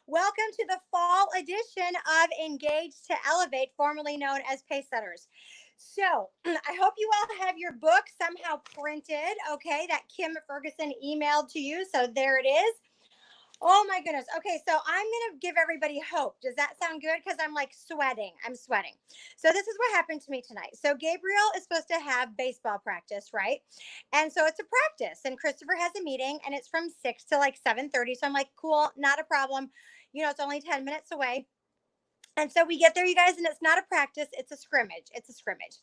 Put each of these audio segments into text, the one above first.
Welcome to the fall edition of Engage to Elevate, formerly known as Pacesetters. So, I hope you all have your book somehow printed, okay, that Kim Ferguson emailed to you. So, there it is. Oh my goodness. Okay, so I'm going to give everybody hope. Does that sound good? Because I'm like sweating. I'm sweating. So this is what happened to me tonight. So Gabriel is supposed to have baseball practice, right? And so it's a practice, and Christopher has a meeting, and it's from 6 to like 7:30. So I'm like, cool, not a problem. It's only 10 minutes away. And so we get there, you guys, and it's not a practice, it's a scrimmage. It's a scrimmage.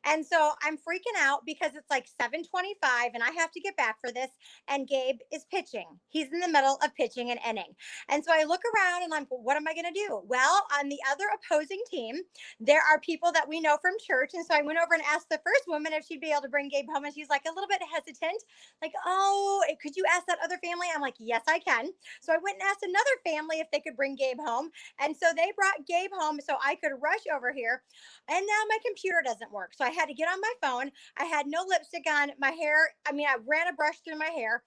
And so I'm freaking out because it's like 7:25 and I have to get back for this. And Gabe is pitching. He's in the middle of pitching an inning. And so I look around and I'm, what am I going to do? Well, on the other opposing team, there are people that we know from church. And so I went over and asked the first woman if she'd be able to bring Gabe home. And she's like a little bit hesitant, like, oh, could you ask that other family? I'm like, yes, I can. So I went and asked another family if they could bring Gabe home. And so they brought Gabe home so I could rush over here. And now my computer doesn't work. So I had to get on my phone. I had no lipstick on. My hair, I ran a brush through my hair.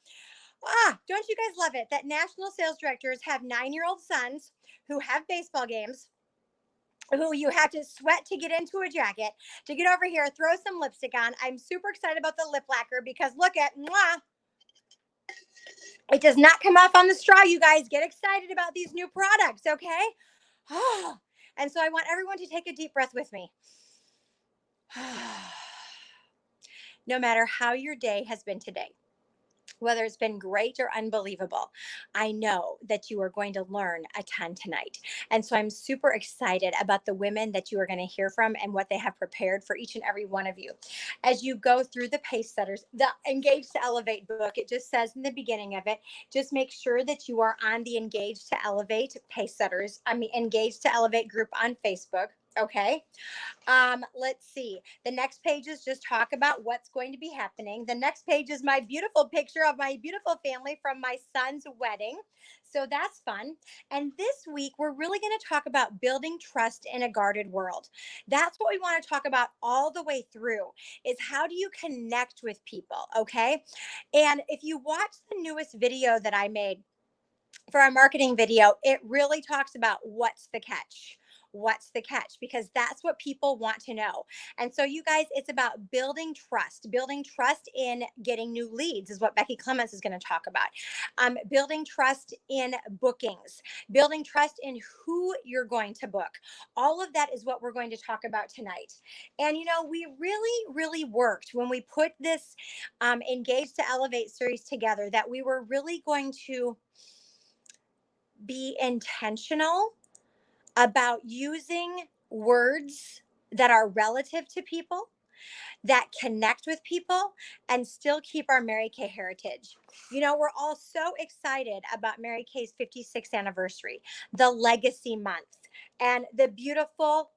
Don't you guys love it that national sales directors have 9-year-old sons who have baseball games, who you have to sweat to get into a jacket, to get over here, throw some lipstick on. I'm super excited about the lip lacquer because look at, mwah, it does not come off on the straw, you guys. Get excited about these new products, okay? And so I want everyone to take a deep breath with me. No matter how your day has been today, whether it's been great or unbelievable, I know that you are going to learn a ton tonight. And so I'm super excited about the women that you are going to hear from and what they have prepared for each and every one of you. As you go through the Pacesetters, the Engage to Elevate book, it just says in the beginning of it, just make sure that you are on the Engage to Elevate Engage to Elevate group on Facebook. Okay. Let's see. The next pages just talk about what's going to be happening. The next page is my beautiful picture of my beautiful family from my son's wedding. So that's fun. And this week, we're really going to talk about building trust in a guarded world. That's what we want to talk about all the way through is how do you connect with people, okay? And if you watch the newest video that I made for our marketing video, it really talks about what's the catch. What's the catch? Because that's what people want to know. And so, you guys, it's about building trust in getting new leads, is what Becky Clements is going to talk about. Building trust in bookings, building trust in who you're going to book. All of that is what we're going to talk about tonight. And, we really, really worked when we put this Engage to Elevate series together that we were really going to be intentional about using words that are relative to people, that connect with people, and still keep our Mary Kay heritage. We're all so excited about Mary Kay's 56th anniversary, the legacy month, and the beautiful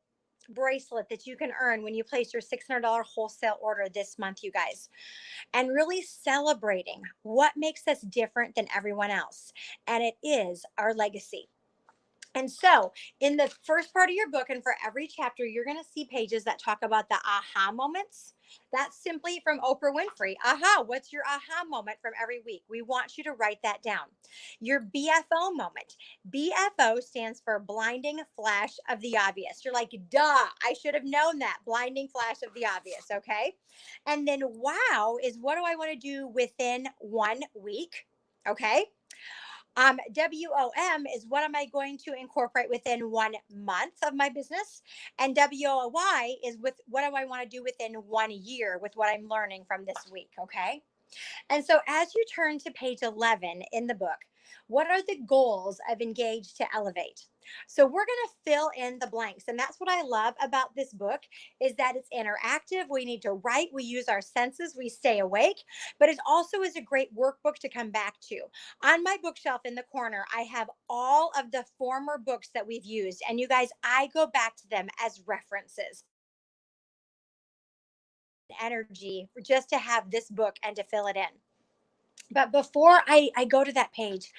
bracelet that you can earn when you place your $600 wholesale order this month, you guys, and really celebrating what makes us different than everyone else. And it is our legacy. And so, in the first part of your book, and for every chapter, you're going to see pages that talk about the aha moments. That's simply from Oprah Winfrey. Aha, what's your aha moment from every week? We want you to write that down. Your BFO moment. BFO stands for blinding flash of the obvious. You're like, duh, I should have known that. Blinding flash of the obvious, okay? And then wow is what do I want to do within 1 week? Okay. WOM is what am I going to incorporate within 1 month of my business? And WOY is with what do I want to do within 1 year with what I'm learning from this week? Okay. And so as you turn to page 11 in the book, what are the goals of Engage to Elevate? So we're going to fill in the blanks. And that's what I love about this book is that it's interactive. We need to write. We use our senses. We stay awake. But it also is a great workbook to come back to. On my bookshelf in the corner, I have all of the former books that we've used. And you guys, I go back to them as references. Energy just to have this book and to fill it in. But before I go to that page,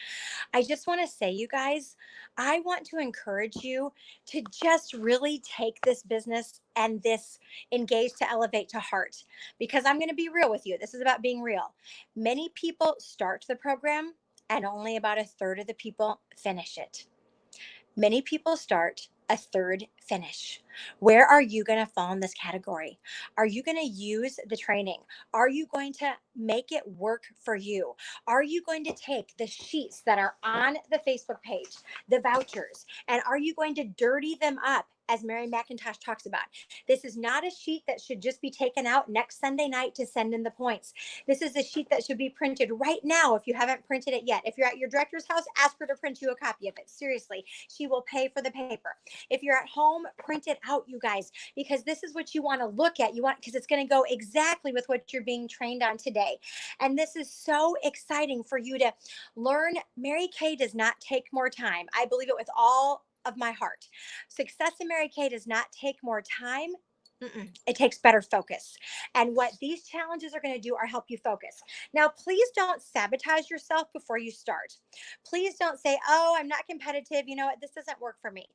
I just want to say, you guys, I want to encourage you to just really take this business and this Engage to Elevate to heart, because I'm going to be real with you. This is about being real. Many people start the program and only about a third of the people finish it. Many people start, a third finish. Where are you going to fall in this category? Are you going to use the training? Are you going to make it work for you? Are you going to take the sheets that are on the Facebook page, the vouchers, and are you going to dirty them up? As Mary McIntosh talks about, this is not a sheet that should just be taken out next Sunday night to send in the points. This is a sheet that should be printed right now if you haven't printed it yet. If you're at your director's house, ask her to print you a copy of it. Seriously, she will pay for the paper. If you're at home, print it out, you guys, because this is what you want to look at. You want, because it's going to go exactly with what you're being trained on today. And this is so exciting for you to learn. Mary Kay does not take more time. I believe it with all of my heart. Success in Mary Kay does not take more time. It takes better focus. And what these challenges are going to do are help you focus. Now, please don't sabotage yourself before you start. Please don't say, oh, I'm not competitive. You know what? This doesn't work for me.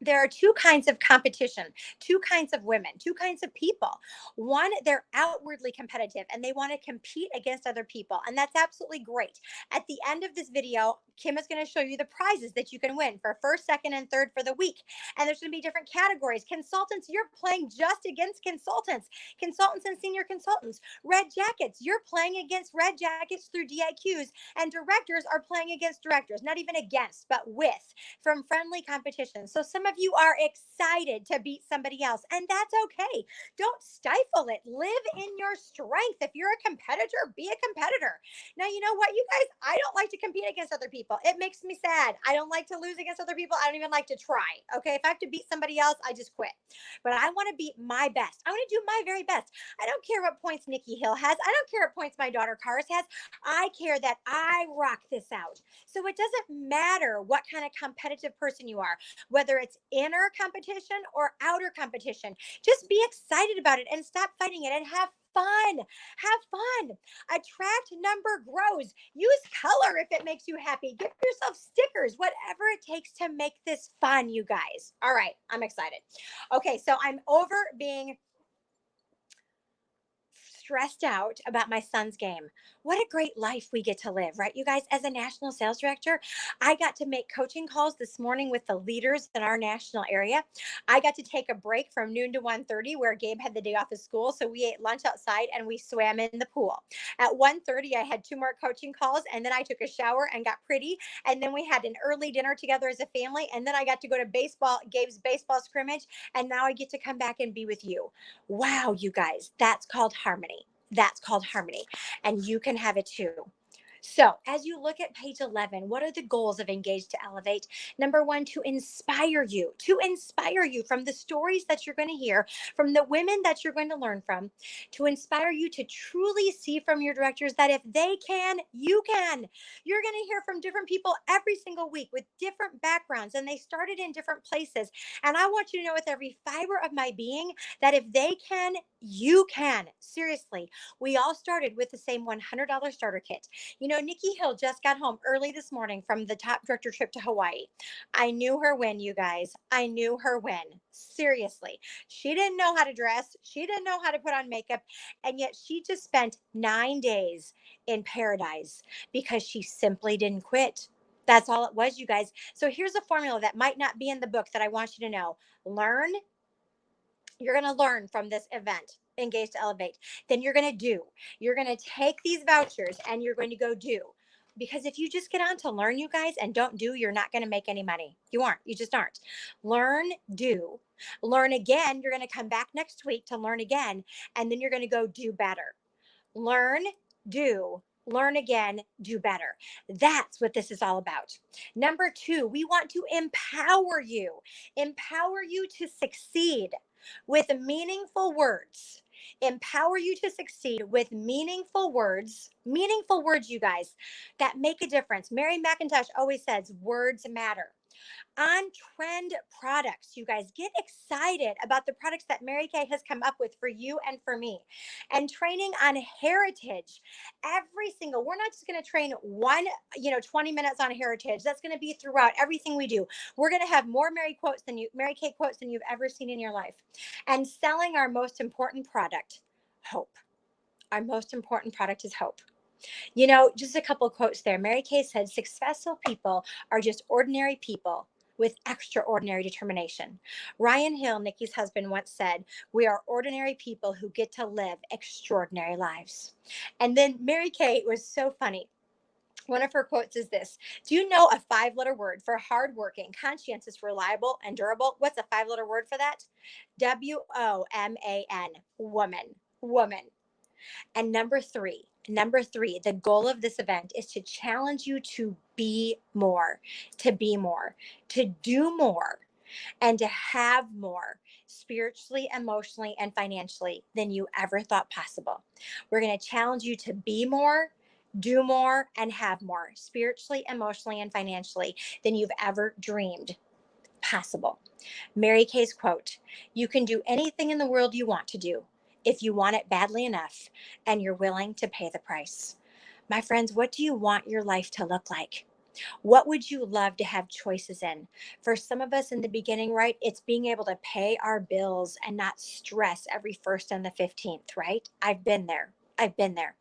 There are two kinds of competition, two kinds of women, two kinds of people. One, they're outwardly competitive and they want to compete against other people. And that's absolutely great. At the end of this video, Kim is going to show you the prizes that you can win for first, second, and third for the week. And there's going to be different categories. Consultants, you're playing just against consultants. Consultants and senior consultants. Red jackets, you're playing against red jackets through DIQs. And directors are playing against directors, not even against, but with, from friendly competition. So some of you are excited to beat somebody else, and that's okay. Don't stifle it. Live in your strength. If you're a competitor, be a competitor. Now, you know what, you guys, I don't like to compete against other people. It makes me sad. I don't like to lose against other people. I don't even like to try. Okay. If I have to beat somebody else, I just quit. But I want to beat my best. I want to do my very best. I don't care what points Nikki Hill has. I don't care what points my daughter Karis has. I care that I rock this out. So it doesn't matter what kind of competitive person you are, whether it's inner competition or outer competition. Just be excited about it and stop fighting it and have fun. Have fun. Attract number grows. Use color if it makes you happy. Give yourself stickers, whatever it takes to make this fun, you guys. All right, I'm excited. Okay, so I'm over being stressed out about my son's game. What a great life we get to live, right? You guys, as a national sales director, I got to make coaching calls this morning with the leaders in our national area. I got to take a break from noon to 1:30 where Gabe had the day off of school. So we ate lunch outside and we swam in the pool. At 1:30, I had two more coaching calls and then I took a shower and got pretty. And then we had an early dinner together as a family. And then I got to go to Gabe's baseball scrimmage. And now I get to come back and be with you. Wow, you guys, that's called harmony. That's called harmony. And you can have it too. So, as you look at page 11, what are the goals of Engage to Elevate? Number one, to inspire you from the stories that you're going to hear, from the women that you're going to learn from, to inspire you to truly see from your directors that if they can, you can. You're going to hear from different people every single week with different backgrounds, and they started in different places. And I want you to know with every fiber of my being that if they can, you can. Seriously, we all started with the same $100 starter kit. You know, Nikki Hill just got home early this morning from the top director trip to Hawaii. I knew her win, you guys. I knew her win. Seriously. She didn't know how to dress. She didn't know how to put on makeup. And yet she just spent 9 days in paradise because she simply didn't quit. That's all it was, you guys. So here's a formula that might not be in the book that I want you to know. You're going to learn from this event, Engage to Elevate. Then you're going to do. You're going to take these vouchers and you're going to go do. Because if you just get on to learn, you guys, and don't do, you're not going to make any money. You aren't. You just aren't. Learn, do. Learn again. You're going to come back next week to learn again. And then you're going to go do better. Learn, do, learn again, do better. That's what this is all about. Number two, we want to empower you to succeed with meaningful words. Empower you to succeed with meaningful words, you guys, that make a difference. Mary McIntosh always says words matter. On trend products, you guys, get excited about the products that Mary Kay has come up with for you and for me. And training on heritage, we're not just going to train 20 minutes on heritage. That's going to be throughout everything we do. We're going to have more Mary Kay quotes than you've ever seen in your life. And selling our most important product, hope. Our most important product is hope. You know, just a couple of quotes there. Mary Kay said, successful people are just ordinary people with extraordinary determination. Ryan Hill, Nikki's husband, once said, "We are ordinary people who get to live extraordinary lives." And then Mary Kay was so funny. One of her quotes is this: "Do you know a 5-letter word for hardworking, conscientious, reliable, and durable? What's a 5-letter word for that? WOMAN. Woman. Woman." And number three, the goal of this event is to challenge you to be more, to be more, to do more, and to have more spiritually, emotionally, and financially than you ever thought possible. We're going to challenge you to be more, do more, and have more spiritually, emotionally, and financially than you've ever dreamed possible. Mary Kay's quote: "You can do anything in the world you want to do if you want it badly enough and you're willing to pay the price." My friends, what do you want your life to look like? What would you love to have choices in? For some of us in the beginning, right, it's being able to pay our bills and not stress every 1st and the 15th, right? I've been there. I've been there.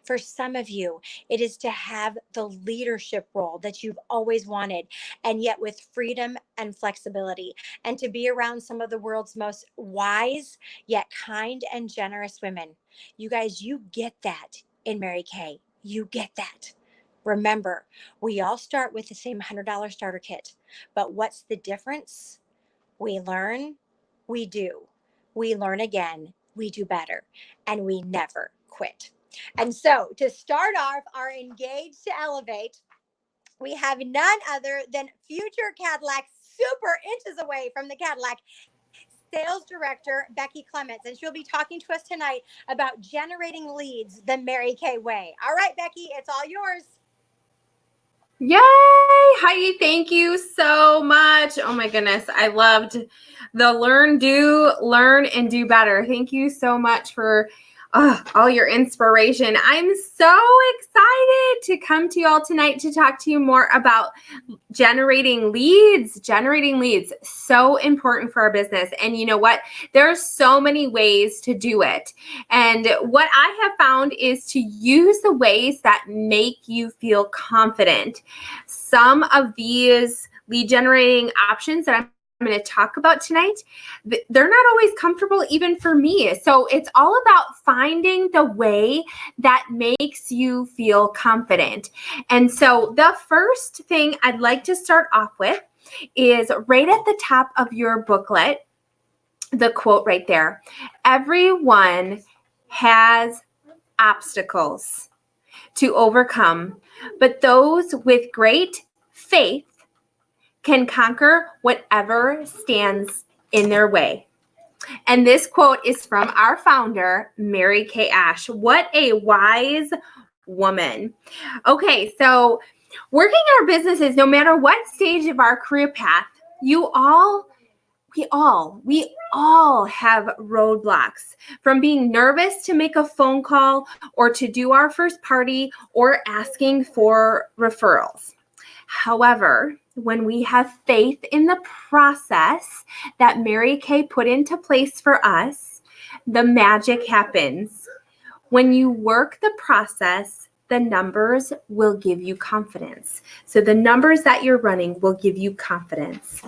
For some of you, it is to have the leadership role that you've always wanted, and yet with freedom and flexibility, and to be around some of the world's most wise, yet kind and generous women. You guys, you get that in Mary Kay. You get that. Remember, we all start with the same $100 starter kit, but what's the difference? We learn, we do. We learn again, we do better, and we never quit. And so, to start off our Engage to Elevate, we have none other than future Cadillac, super inches away from the Cadillac, sales director Becky Clements, and she'll be talking to us tonight about generating leads the Mary Kay way. All right, Becky, it's all yours. Yay, Heidi, thank you so much. Oh my goodness, I loved the learn, and do better. Thank you so much for all your inspiration. I'm so excited to come to you all tonight to talk to you more about generating leads. So important for our business. And you know what? There are so many ways to do it. And what I have found is to use the ways that make you feel confident. Some of these lead generating options that I'm going to talk about tonight, they're not always comfortable even for me. So it's all about finding the way that makes you feel confident. And so the first thing I'd like to start off with is right at the top of your booklet, the quote right there: "Everyone has obstacles to overcome, but those with great faith can conquer whatever stands in their way." And this quote is from our founder, Mary Kay Ash. What a wise woman. Okay, so working our businesses, no matter what stage of our career path, we all have roadblocks, from being nervous to make a phone call or to do our first party or asking for referrals. However, when we have faith in the process that Mary Kay put into place for us, the magic happens. When you work the process, the numbers will give you confidence. So the numbers that you're running will give you confidence.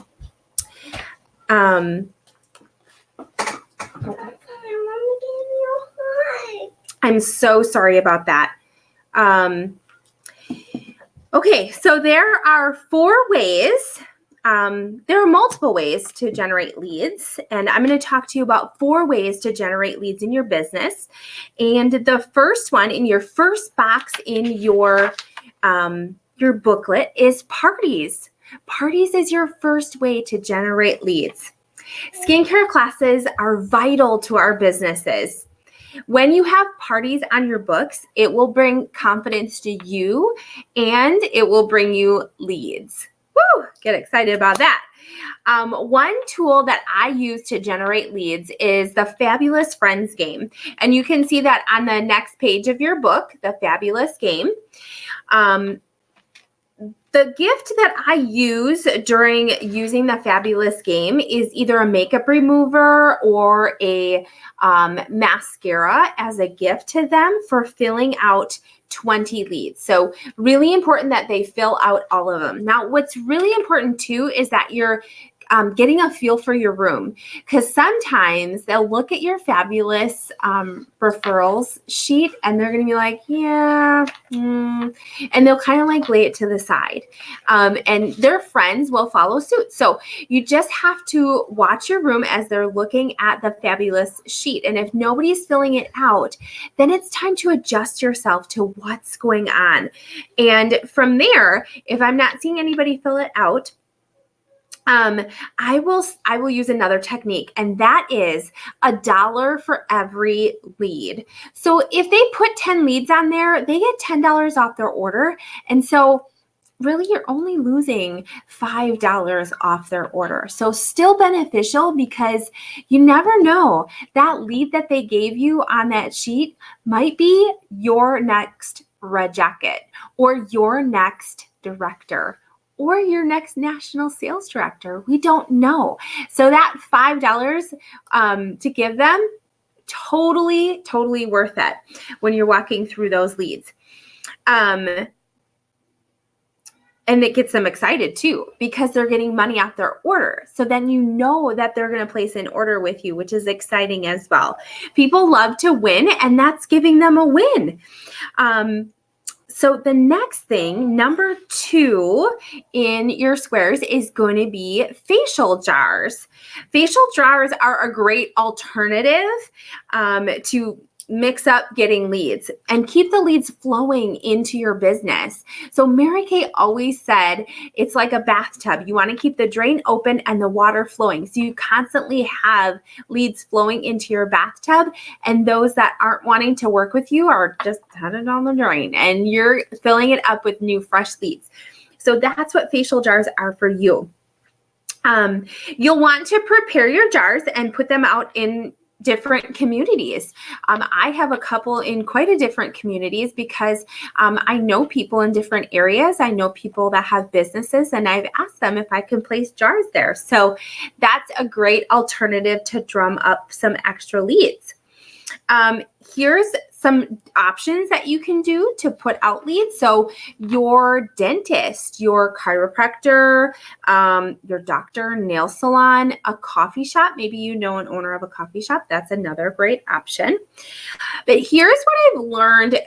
I'm so sorry about that. Okay, so there are 4 ways. There are multiple ways to generate leads, and I'm going to talk to you about 4 ways to generate leads in your business. And the first one in your first box in your booklet is parties. Parties is your first way to generate leads. Skincare classes are vital to our businesses. When you have parties on your books, it will bring confidence to you and it will bring you leads. Woo! Get excited about that. One tool that I use to generate leads is the Fabulous Friends game. And you can see that on the next page of your book, the Fabulous Game. The gift that I use during using the Fabulous Game is either a makeup remover or a mascara as a gift to them for filling out 20 leads. So really important that they fill out all of them. Now, what's really important too is that you're getting a feel for your room, because sometimes they'll look at your fabulous referrals sheet and they're going to be like, yeah, and they'll kind of like lay it to the side, and their friends will follow suit. So you just have to watch your room as they're looking at the fabulous sheet. And if nobody's filling it out, then it's time to adjust yourself to what's going on. And from there, if I'm not seeing anybody fill it out, I will use another technique, and that is $1 for every lead. So if they put 10 leads on there, they get $10 off their order. And so really you're only losing $5 off their order. So still beneficial, because you never know, that lead that they gave you on that sheet might be your next red jacket, or your next director, or your next national sales director. We don't know. So that $5 to give them, totally worth it when you're walking through those leads. And it gets them excited too, because they're getting money off their order. So then you know that they're going to place an order with you, which is exciting as well. People love to win, and that's giving them a win. So the next thing, number 2 in your squares, is going to be facial jars. Facial jars are a great alternative to mix up getting leads and keep the leads flowing into your business. So Mary Kay always said it's like a bathtub. You want to keep the drain open and the water flowing, so you constantly have leads flowing into your bathtub, and those that aren't wanting to work with you are just headed on the drain, and you're filling it up with new fresh leads. So that's what facial jars are for you. You'll want to prepare your jars and put them out in different communities. I have a couple in quite a different communities, because I know people in different areas. I know people that have businesses, and I've asked them if I can place jars there. So that's a great alternative to drum up some extra leads. Here's some options that you can do to put out leads. So your dentist, your chiropractor, your doctor, nail salon, a coffee shop. Maybe you know an owner of a coffee shop. That's another great option. But here's what I've learned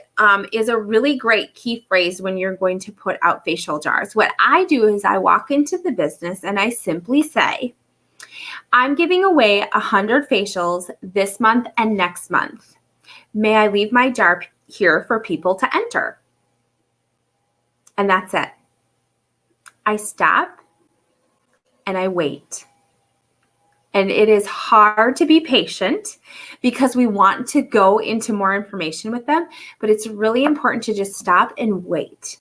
is a really great key phrase when you're going to put out facial jars. What I do is I walk into the business and I simply say, I'm giving away 100 facials this month and next month. May I leave my jar here for people to enter? And that's it. I stop and I wait. And it is hard to be patient, because we want to go into more information with them, but it's really important to just stop and wait.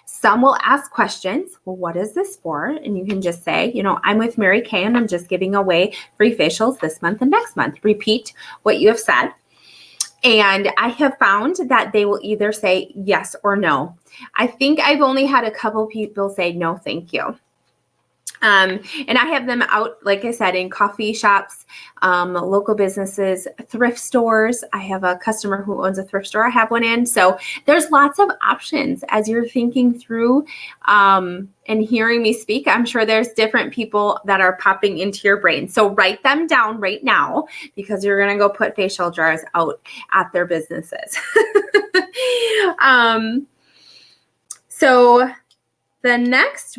Some will ask questions. Well, what is this for? And you can just say, I'm with Mary Kay and I'm just giving away free facials this month and next month. Repeat what you have said. And I have found that they will either say yes or no. I think I've only had a couple people say no, thank you. And I have them out, like I said, in coffee shops, local businesses, thrift stores. I have a customer who owns a thrift store. I have one in. So there's lots of options as you're thinking through and hearing me speak. I'm sure there's different people that are popping into your brain. So write them down right now, because you're going to go put facial jars out at their businesses. So the next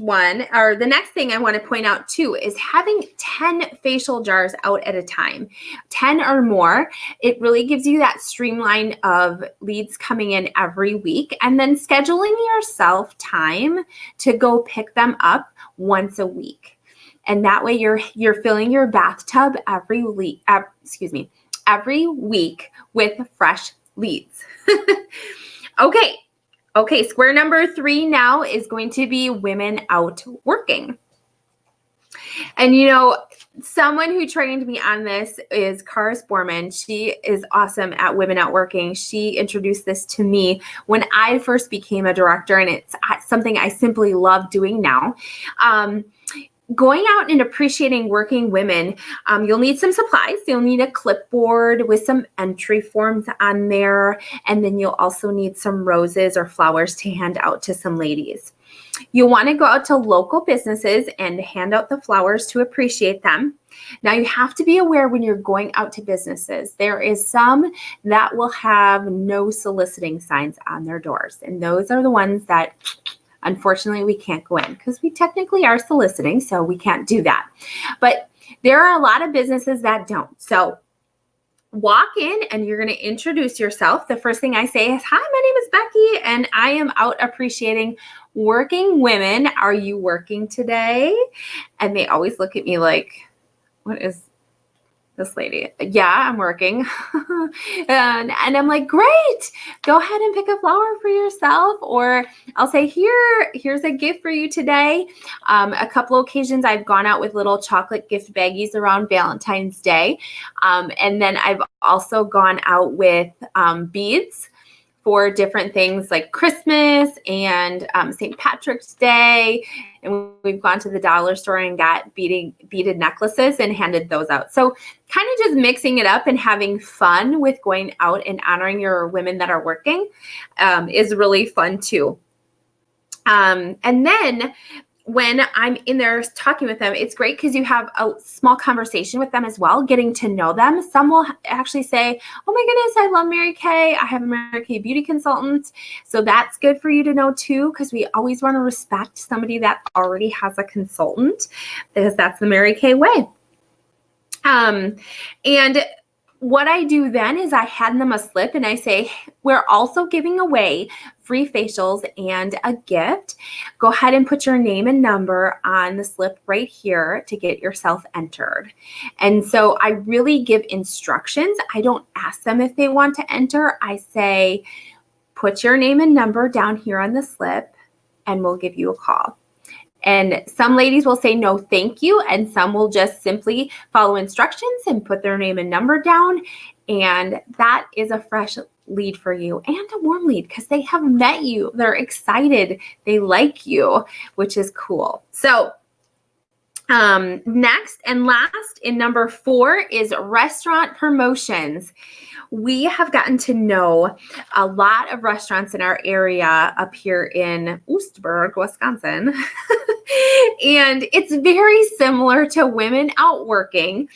thing I want to point out too is having 10 facial jars out at a time, 10 or more. It really gives you that streamline of leads coming in every week, and then scheduling yourself time to go pick them up once a week. And that way you're filling your bathtub every week with fresh leads. Okay, square number 3 now is going to be women out working. And someone who trained me on this is Cara Sporman. She is awesome at Women Out Working. She introduced this to me when I first became a director, and it's something I simply love doing now. going out and appreciating working women, you'll need some supplies. You'll need a clipboard with some entry forms on there. And then you'll also need some roses or flowers to hand out to some ladies. You'll want to go out to local businesses and hand out the flowers to appreciate them. Now, you have to be aware when you're going out to businesses, there is some that will have no soliciting signs on their doors. And those are the ones that unfortunately we can't go in because we technically are soliciting, so we can't do that. But there are a lot of businesses that don't. So walk in and you're going to introduce yourself. The first thing I say is, hi, my name is Becky and I am out appreciating working women. Are you working today? And they always look at me like, what is this lady? Yeah, I'm working. and I'm like, great, go ahead and pick a flower for yourself. Or I'll say, here's a gift for you today. A couple of occasions I've gone out with little chocolate gift baggies around Valentine's Day. And then I've also gone out with beads for different things like Christmas and St. Patrick's Day. And we've gone to the dollar store and got beaded necklaces and handed those out. So kind of just mixing it up and having fun with going out and honoring your women that are working is really fun too. And then when I'm in there talking with them, it's great because you have a small conversation with them as well, getting to know them. Some will actually say, oh my goodness, I love Mary Kay. I have a Mary Kay beauty consultant. So that's good for you to know too, because we always want to respect somebody that already has a consultant, because that's the Mary Kay way. And what I do then is I hand them a slip and I say, we're also giving away free facials and a gift. Go ahead and put your name and number on the slip right here to get yourself entered. And so I really give instructions. I don't ask them if they want to enter. I say, put your name and number down here on the slip and we'll give you a call. And some ladies will say no, thank you. And some will just simply follow instructions and put their name and number down. And that is a fresh lead for you and a warm lead because they have met you. They're excited. They like you, which is cool. So next and last in number 4 is restaurant promotions. We have gotten to know a lot of restaurants in our area up here in Oostburg, Wisconsin. And it's very similar to women out working.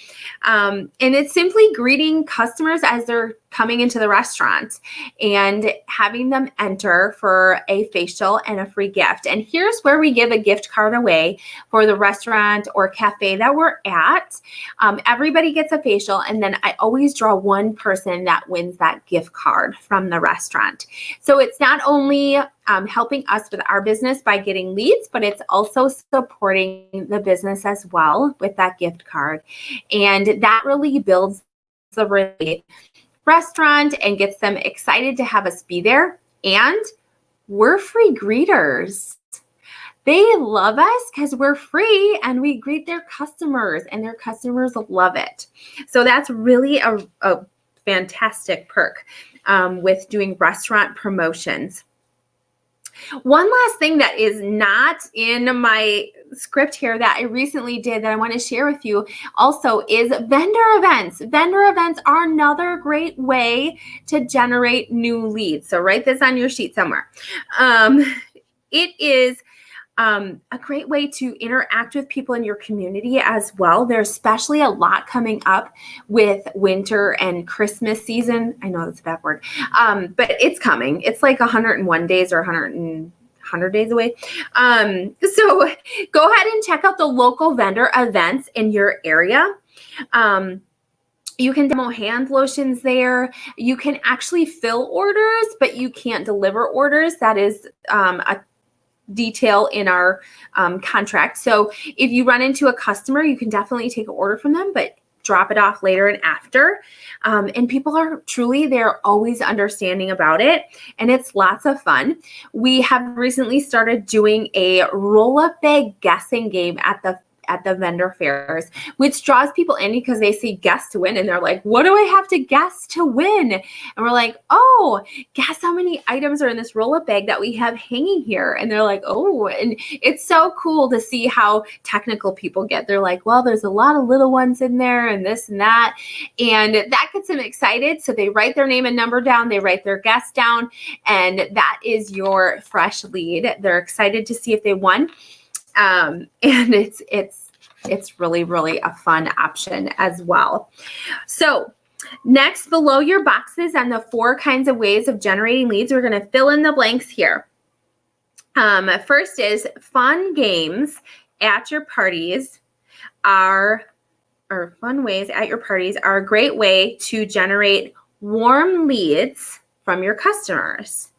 And it's simply greeting customers as they're coming into the restaurant and having them enter for a facial and a free gift. And here's where we give a gift card away for the restaurant or cafe that we're at. Everybody gets a facial, and then I always draw one person that wins that gift card from the restaurant. So it's not only helping us with our business by getting leads, but it's also supporting the business as well with that gift card. And that really builds the restaurant and gets them excited to have us be there. And we're free greeters. They love us because we're free and we greet their customers, and their customers love it. So that's really a fantastic perk with doing restaurant promotions. One last thing that is not in my script here that I recently did that I want to share with you also is vendor events. Vendor events are another great way to generate new leads. So write this on your sheet somewhere. It is a great way to interact with people in your community as well. There's especially a lot coming up with winter and Christmas season. I know that's a bad word, but it's coming. It's like 101 days or 100 days away. So go ahead and check out the local vendor events in your area. You can demo hand lotions there. You can actually fill orders, but you can't deliver orders. That is a detail in our contract. So if you run into a customer, you can definitely take an order from them, but drop it off later and after. And people are truly, they're always understanding about it. And it's lots of fun. We have recently started doing a roll-up bag guessing game at the at the vendor fairs, which draws people in because they see guess to win and they're like, what do I have to guess to win? And we're like, oh, guess how many items are in this roll-up bag that we have hanging here? And they're like, oh, and it's so cool to see how technical people get. They're like, well, there's a lot of little ones in there and this and that. And that gets them excited. So they write their name and number down, they write their guess down, and that is your fresh lead. They're excited to see if they won. And it's really, really a fun option as well. So next, below your boxes on the 4 kinds of ways of generating leads, we're going to fill in the blanks here. First is fun games at your parties fun ways at your parties are a great way to generate warm leads from your customers.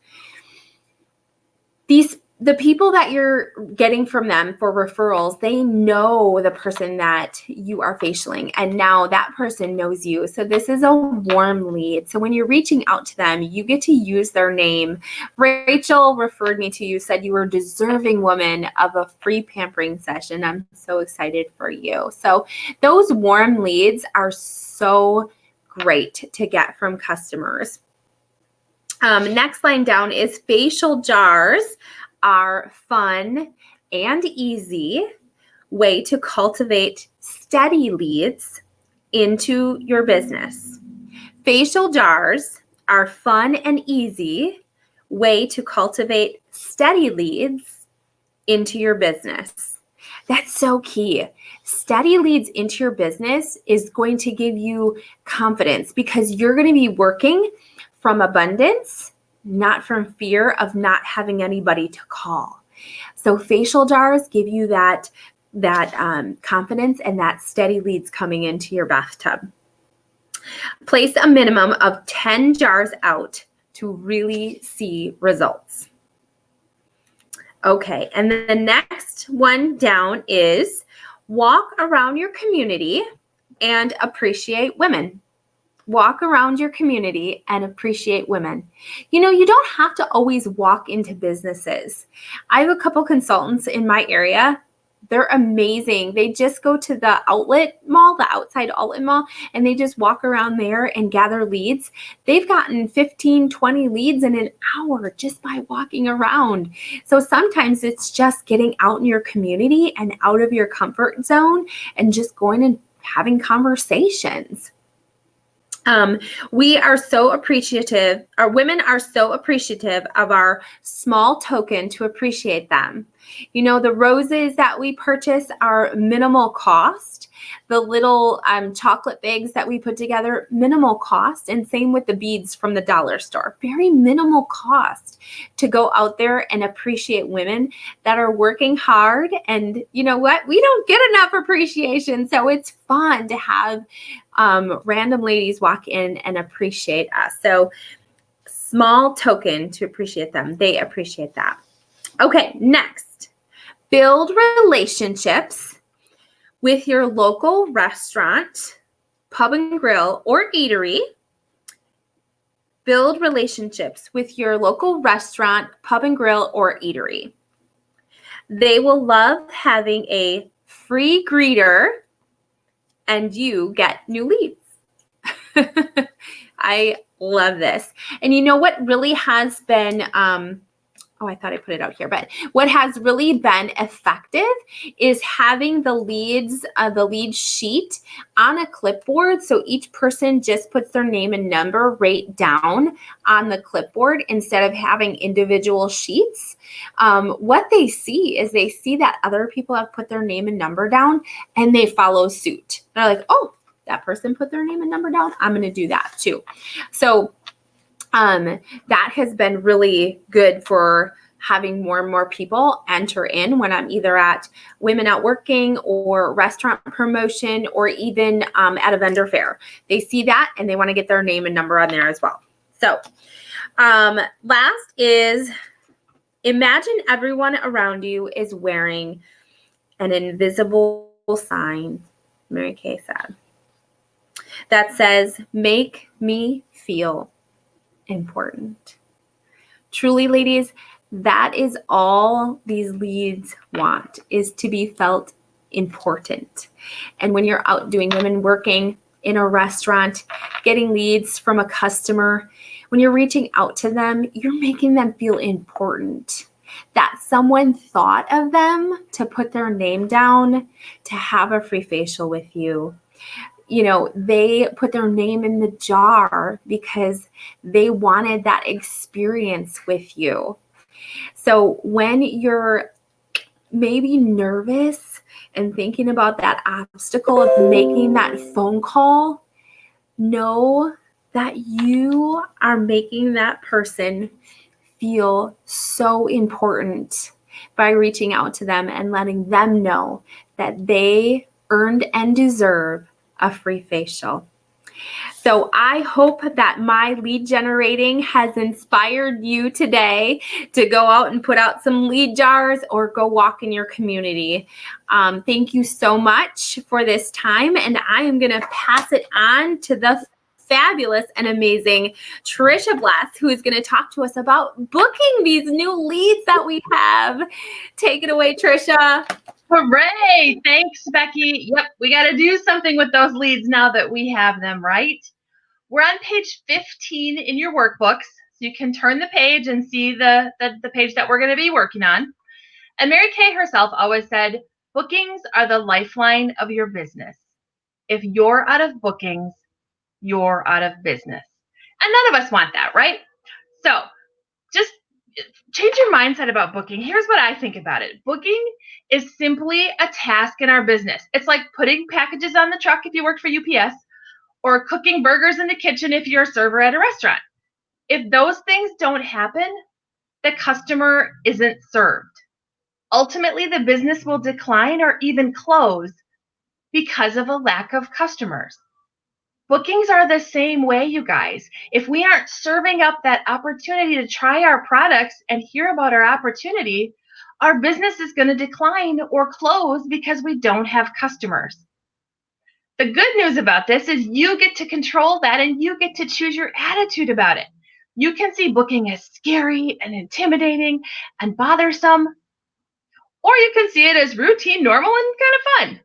The people that you're getting from them for referrals, they know the person that you are facialing, and now that person knows you. So this is a warm lead. So when you're reaching out to them, you get to use their name. Rachel referred me to you, said you were a deserving woman of a free pampering session. I'm so excited for you. So those warm leads are so great to get from customers. Next line down is facial jars are fun and easy way to cultivate steady leads into your business. Facial jars are fun and easy way to cultivate steady leads into your business. That's so key. Steady leads into your business is going to give you confidence because you're going to be working from abundance, not from fear of not having anybody to call. So facial jars give you that confidence and that steady leads coming into your bathtub. Place a minimum of 10 jars out to really see results. Okay, and then the next one down is walk around your community and appreciate women. Walk around your community and appreciate women. You know, you don't have to always walk into businesses. I have a couple consultants in my area. They're amazing. They just go to the outlet mall, the outside outlet mall, and they just walk around there and gather leads. They've gotten 15, 20 leads in an hour just by walking around. So sometimes it's just getting out in your community and out of your comfort zone and just going and having conversations. We are so appreciative, our women are so appreciative of our small token to appreciate them. You know, the roses that we purchase are minimal cost. The little chocolate bags that we put together, minimal cost. And same with the beads from the dollar store, very minimal cost to go out there and appreciate women that are working hard. And you know what? We don't get enough appreciation. So it's fun to have random ladies walk in and appreciate us. So small token to appreciate them. They appreciate that. Okay, next, build relationships with your local restaurant, pub and grill, or eatery. Build relationships with your local restaurant, pub and grill, or eatery. They will love having a free greeter and you get new leads. I love this. And you know what really has been, I thought I put it out here, but what has really been effective is having the leads, the lead sheet on a clipboard. So each person just puts their name and number right down on the clipboard instead of having individual sheets. What they see is they see that other people have put their name and number down and they follow suit. They're like, oh, that person put their name and number down. I'm going to do that too. So that has been really good for having more and more people enter in when I'm either at Women Out Working or restaurant promotion or even at a vendor fair. They see that and they want to get their name and number on there as well. So last is imagine everyone around you is wearing an invisible sign, Mary Kay said, that says, make me feel important. Truly, ladies, that is all these leads want, is to be felt important. And when you're out doing them and working in a restaurant, getting leads from a customer, when you're reaching out to them, you're making them feel important. That someone thought of them to put their name down to have a free facial with you. You know, they put their name in the jar because they wanted that experience with you. So when you're maybe nervous and thinking about that obstacle of making that phone call, know that you are making that person feel so important by reaching out to them and letting them know that they earned and deserve a free facial. So I hope that my lead generating has inspired you today to go out and put out some lead jars or go walk in your community. Thank you so much for this time, and I am going to pass it on to the fabulous and amazing Trisha Bless, who is going to talk to us about booking these new leads that we have. Take it away, Trisha. Hooray! Thanks, Becky. Yep, we got to do something with those leads now that we have them, right? We're on page 15 in your workbooks, so you can turn the page and see the page that we're going to be working on. And Mary Kay herself always said, bookings are the lifeline of your business. If you're out of bookings, you're out of business. And none of us want that, right? So just change your mindset about booking. Here's what I think about it. Booking is simply a task in our business. It's like putting packages on the truck if you work for UPS, or cooking burgers in the kitchen if you're a server at a restaurant. If those things don't happen, the customer isn't served. Ultimately, the business will decline or even close because of a lack of customers. Bookings are the same way, you guys. If we aren't serving up that opportunity to try our products and hear about our opportunity, our business is going to decline or close because we don't have customers. The good news about this is you get to control that, and you get to choose your attitude about it. You can see booking as scary and intimidating and bothersome, or you can see it as routine, normal, and kind of fun.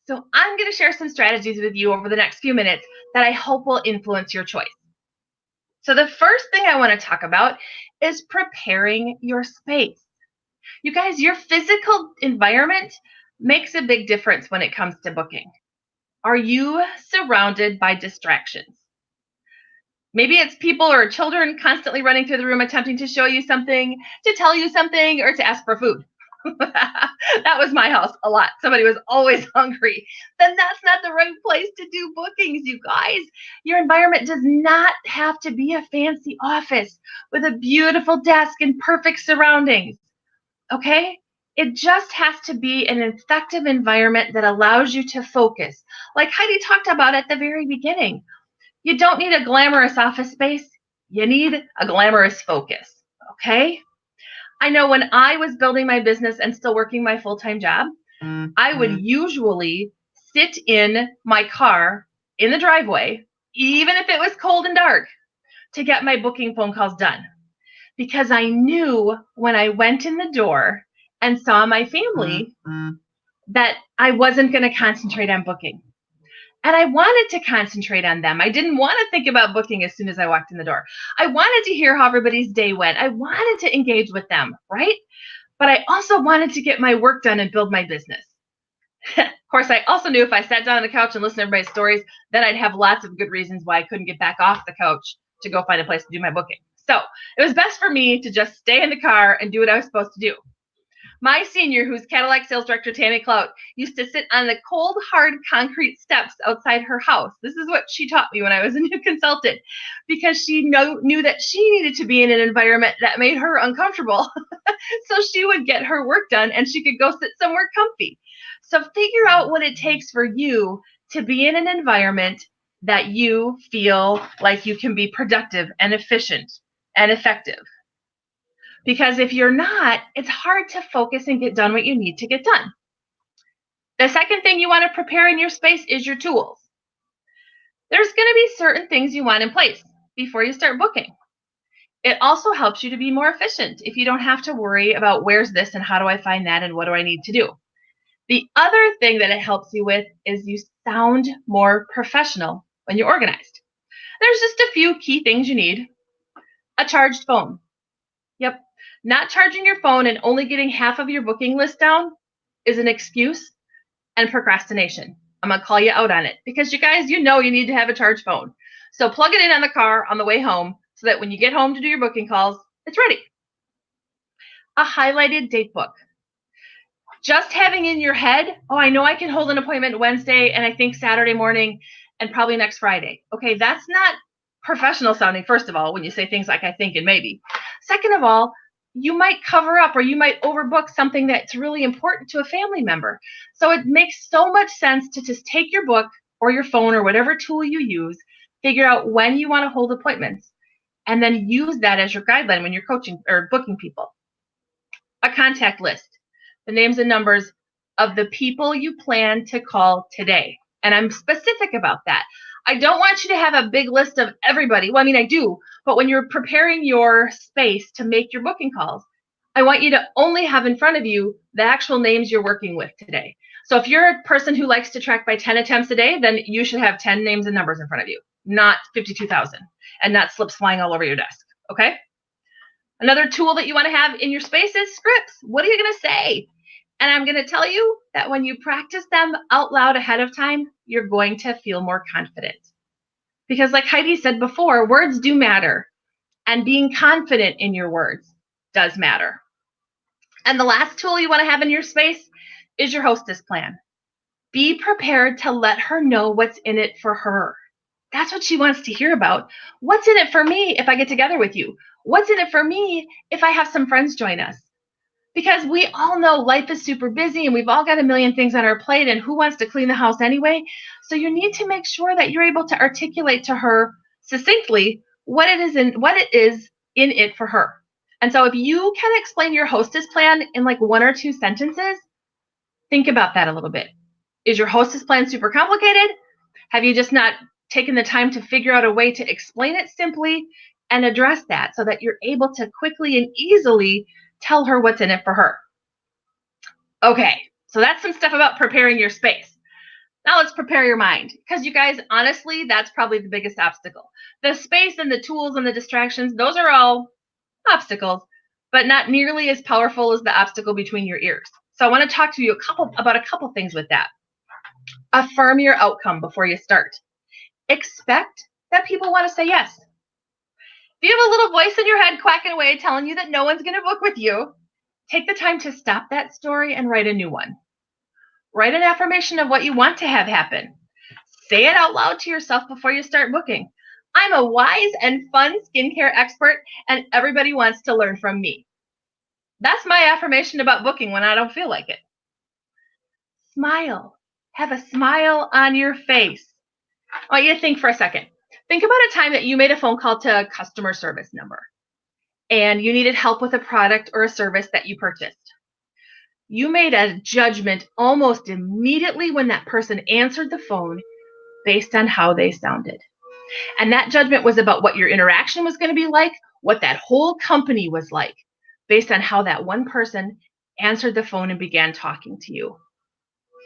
So I'm going to share some strategies with you over the next few minutes that I hope will influence your choice. So the first thing I want to talk about is preparing your space. You guys, your physical environment makes a big difference when it comes to booking. Are you surrounded by distractions? Maybe it's people or children constantly running through the room attempting to show you something, to tell you something, or to ask for food. That was my house a lot. Somebody was always hungry. Then that's not the right place to do bookings, you guys. Your environment does not have to be a fancy office with a beautiful desk and perfect surroundings. Okay? It just has to be an effective environment that allows you to focus. Like Heidi talked about at the very beginning. You don't need a glamorous office space. You need a glamorous focus. Okay? I know when I was building my business and still working my full-time job, I would usually sit in my car in the driveway, even if it was cold and dark, to get my booking phone calls done. Because I knew when I went in the door and saw my family that I wasn't going to concentrate on booking. And I wanted to concentrate on them. I didn't want to think about booking as soon as I walked in the door. I wanted to hear how everybody's day went. I wanted to engage with them, right? But I also wanted to get my work done and build my business. Of course, I also knew if I sat down on the couch and listened to everybody's stories, then I'd have lots of good reasons why I couldn't get back off the couch to go find a place to do my booking. So it was best for me to just stay in the car and do what I was supposed to do. My senior, who's Cadillac sales director Tammy Clout, used to sit on the cold, hard concrete steps outside her house. This is what she taught me when I was a new consultant, because she knew that she needed to be in an environment that made her uncomfortable. So she would get her work done and she could go sit somewhere comfy. So figure out what it takes for you to be in an environment that you feel like you can be productive and efficient and effective. Because if you're not, it's hard to focus and get done what you need to get done. The second thing you want to prepare in your space is your tools. There's going to be certain things you want in place before you start booking. It also helps you to be more efficient if you don't have to worry about where's this and how do I find that and what do I need to do. The other thing that it helps you with is you sound more professional when you're organized. There's just a few key things you need. A charged phone. Yep. Not charging your phone and only getting half of your booking list down is an excuse and procrastination. I'm going to call you out on it because you guys, you know you need to have a charged phone. So plug it in on the car on the way home so that when you get home to do your booking calls, it's ready. A highlighted date book. Just having in your head, oh, I know I can hold an appointment Wednesday and I think Saturday morning and probably next Friday. Okay, that's not professional sounding, first of all, when you say things like I think and maybe. Second of all, you might cover up or you might overbook something that's really important to a family member. So it makes so much sense to just take your book or your phone or whatever tool you use, figure out when you want to hold appointments, and then use that as your guideline when you're coaching or booking people. A contact list, the names and numbers of the people you plan to call today. And I'm specific about that. I don't want you to have a big list of everybody. Well, I mean, I do, but when you're preparing your space to make your booking calls, I want you to only have in front of you the actual names you're working with today. So if you're a person who likes to track by 10 attempts a day, then you should have 10 names and numbers in front of you, not 52,000, and not slips flying all over your desk, okay? Another tool that you want to have in your space is scripts. What are you going to say? And I'm going to tell you that when you practice them out loud ahead of time, you're going to feel more confident. Because like Heidi said before, words do matter. And being confident in your words does matter. And the last tool you want to have in your space is your hostess plan. Be prepared to let her know what's in it for her. That's what she wants to hear about. What's in it for me if I get together with you? What's in it for me if I have some friends join us? Because we all know life is super busy and we've all got a million things on our plate, and who wants to clean the house anyway? So you need to make sure that you're able to articulate to her succinctly what it is in it for her. And so if you can explain your hostess plan in like 1 or 2 sentences, think about that a little bit. Is your hostess plan super complicated? Have you just not taken the time to figure out a way to explain it simply and address that so that you're able to quickly and easily tell her what's in it for her? Okay, so that's some stuff about preparing your space. Now let's prepare your mind, because you guys, honestly, that's probably the biggest obstacle. The space and the tools and the distractions, those are all obstacles, but not nearly as powerful as the obstacle between your ears. So I want to talk to you about a couple things with that. Affirm your outcome before you start. Expect that people want to say yes. If you have a little voice in your head quacking away telling you that no one's going to book with you, take the time to stop that story and write a new one. Write an affirmation of what you want to have happen. Say it out loud to yourself before you start booking. I'm a wise and fun skincare expert, and everybody wants to learn from me. That's my affirmation about booking when I don't feel like it. Smile. Have a smile on your face. I want you to think for a second. Think about a time that you made a phone call to a customer service number and you needed help with a product or a service that you purchased. You made a judgment almost immediately when that person answered the phone based on how they sounded. And that judgment was about what your interaction was going to be like, what that whole company was like, based on how that one person answered the phone and began talking to you.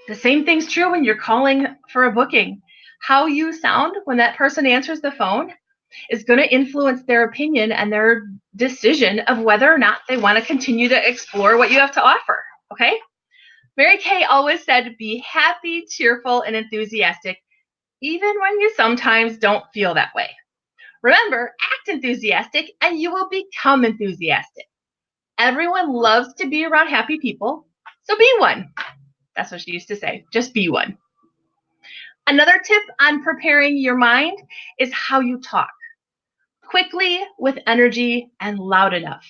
The same thing's true when you're calling for a booking. How you sound when that person answers the phone is going to influence their opinion and their decision of whether or not they want to continue to explore what you have to offer. Okay? Mary Kay always said, be happy, cheerful, and enthusiastic, even when you sometimes don't feel that way. Remember, act enthusiastic and you will become enthusiastic. Everyone loves to be around happy people, so be one. That's what she used to say, just be one. Another tip on preparing your mind is how you talk. Quickly, with energy, and loud enough.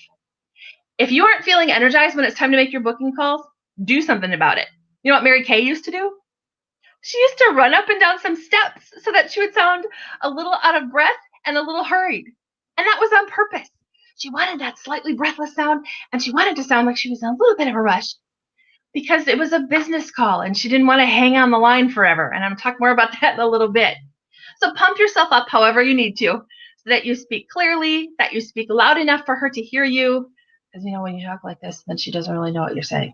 If you aren't feeling energized when it's time to make your booking calls, do something about it. You know what Mary Kay used to do? She used to run up and down some steps so that she would sound a little out of breath and a little hurried. And that was on purpose. She wanted that slightly breathless sound, and she wanted to sound like she was in a little bit of a rush because it was a business call and she didn't want to hang on the line forever. And I'm going to talk more about that in a little bit. So pump yourself up however you need to, so that you speak clearly, that you speak loud enough for her to hear you. Because, you know, when you talk like this, then she doesn't really know what you're saying.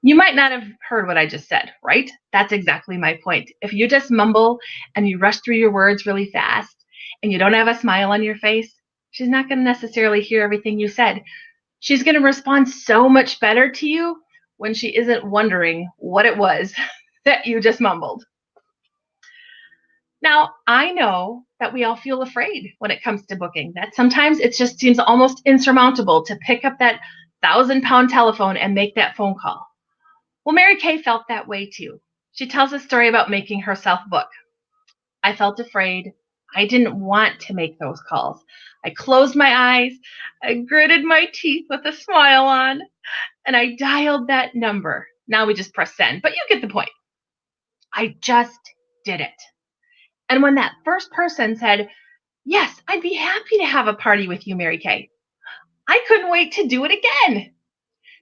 You might not have heard what I just said, right? That's exactly my point. If you just mumble and you rush through your words really fast and you don't have a smile on your face, she's not going to necessarily hear everything you said. She's going to respond so much better to you when she isn't wondering what it was that you just mumbled. Now, I know that we all feel afraid when it comes to booking, that sometimes it just seems almost insurmountable to pick up that 1,000-pound telephone and make that phone call. Well, Mary Kay felt that way too. She tells a story about making herself book. I felt afraid. I didn't want to make those calls. I closed my eyes, I gritted my teeth with a smile on, and I dialed that number. Now we just press send, but you get the point. I just did it. And when that first person said, "Yes, I'd be happy to have a party with you, Mary Kay," I couldn't wait to do it again.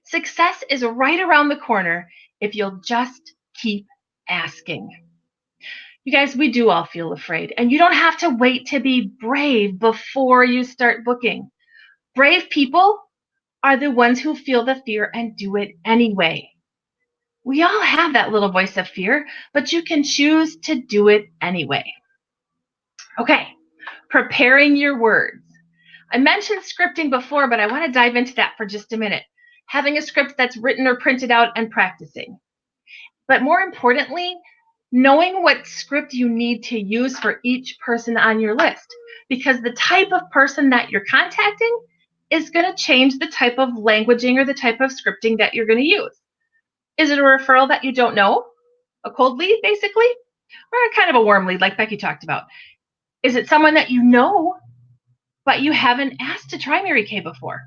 Success is right around the corner if you'll just keep asking. You guys, we do all feel afraid, and you don't have to wait to be brave before you start booking. Brave people are the ones who feel the fear and do it anyway. We all have that little voice of fear, but you can choose to do it anyway. Okay, preparing your words. I mentioned scripting before, but I want to dive into that for just a minute. Having a script that's written or printed out and practicing. But more importantly, knowing what script you need to use for each person on your list, because the type of person that you're contacting is going to change the type of languaging or the type of scripting that you're going to use. Is it a referral that you don't know? A cold lead, basically? Or a kind of a warm lead, like Becky talked about? Is it someone that you know, but you haven't asked to try Mary Kay before?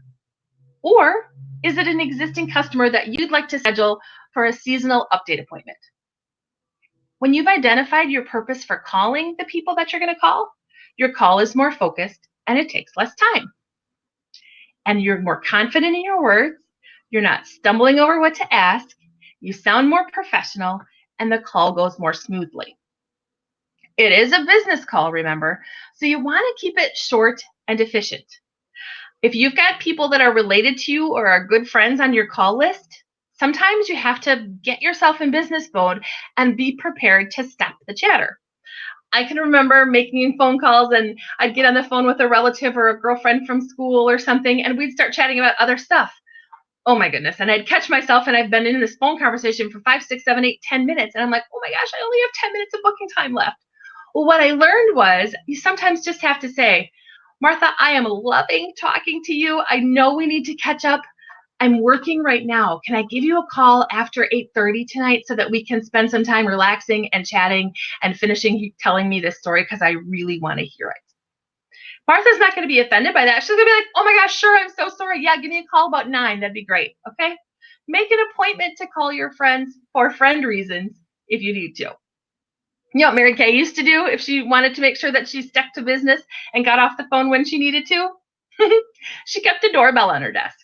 Or is it an existing customer that you'd like to schedule for a seasonal update appointment? When you've identified your purpose for calling the people that you're going to call, your call is more focused and it takes less time. And you're more confident in your words, you're not stumbling over what to ask, you sound more professional, and the call goes more smoothly. It is a business call, remember, so you want to keep it short and efficient. If you've got people that are related to you or are good friends on your call list, sometimes you have to get yourself in business mode and be prepared to stop the chatter. I can remember making phone calls and I'd get on the phone with a relative or a girlfriend from school or something, and we'd start chatting about other stuff. Oh my goodness. And I'd catch myself and I've been in this phone conversation for 5, 6, 7, 8, 10 minutes. And I'm like, oh my gosh, I only have 10 minutes of booking time left. Well, what I learned was you sometimes just have to say, Martha, I am loving talking to you. I know we need to catch up. I'm working right now. Can I give you a call after 8:30 tonight so that we can spend some time relaxing and chatting and finishing telling me this story because I really want to hear it? Martha's not going to be offended by that. She's going to be like, oh my gosh, sure, I'm so sorry. Yeah, give me a call about 9. That'd be great. Okay? Make an appointment to call your friends for friend reasons if you need to. You know what Mary Kay used to do if she wanted to make sure that she stuck to business and got off the phone when she needed to? She kept a doorbell on her desk.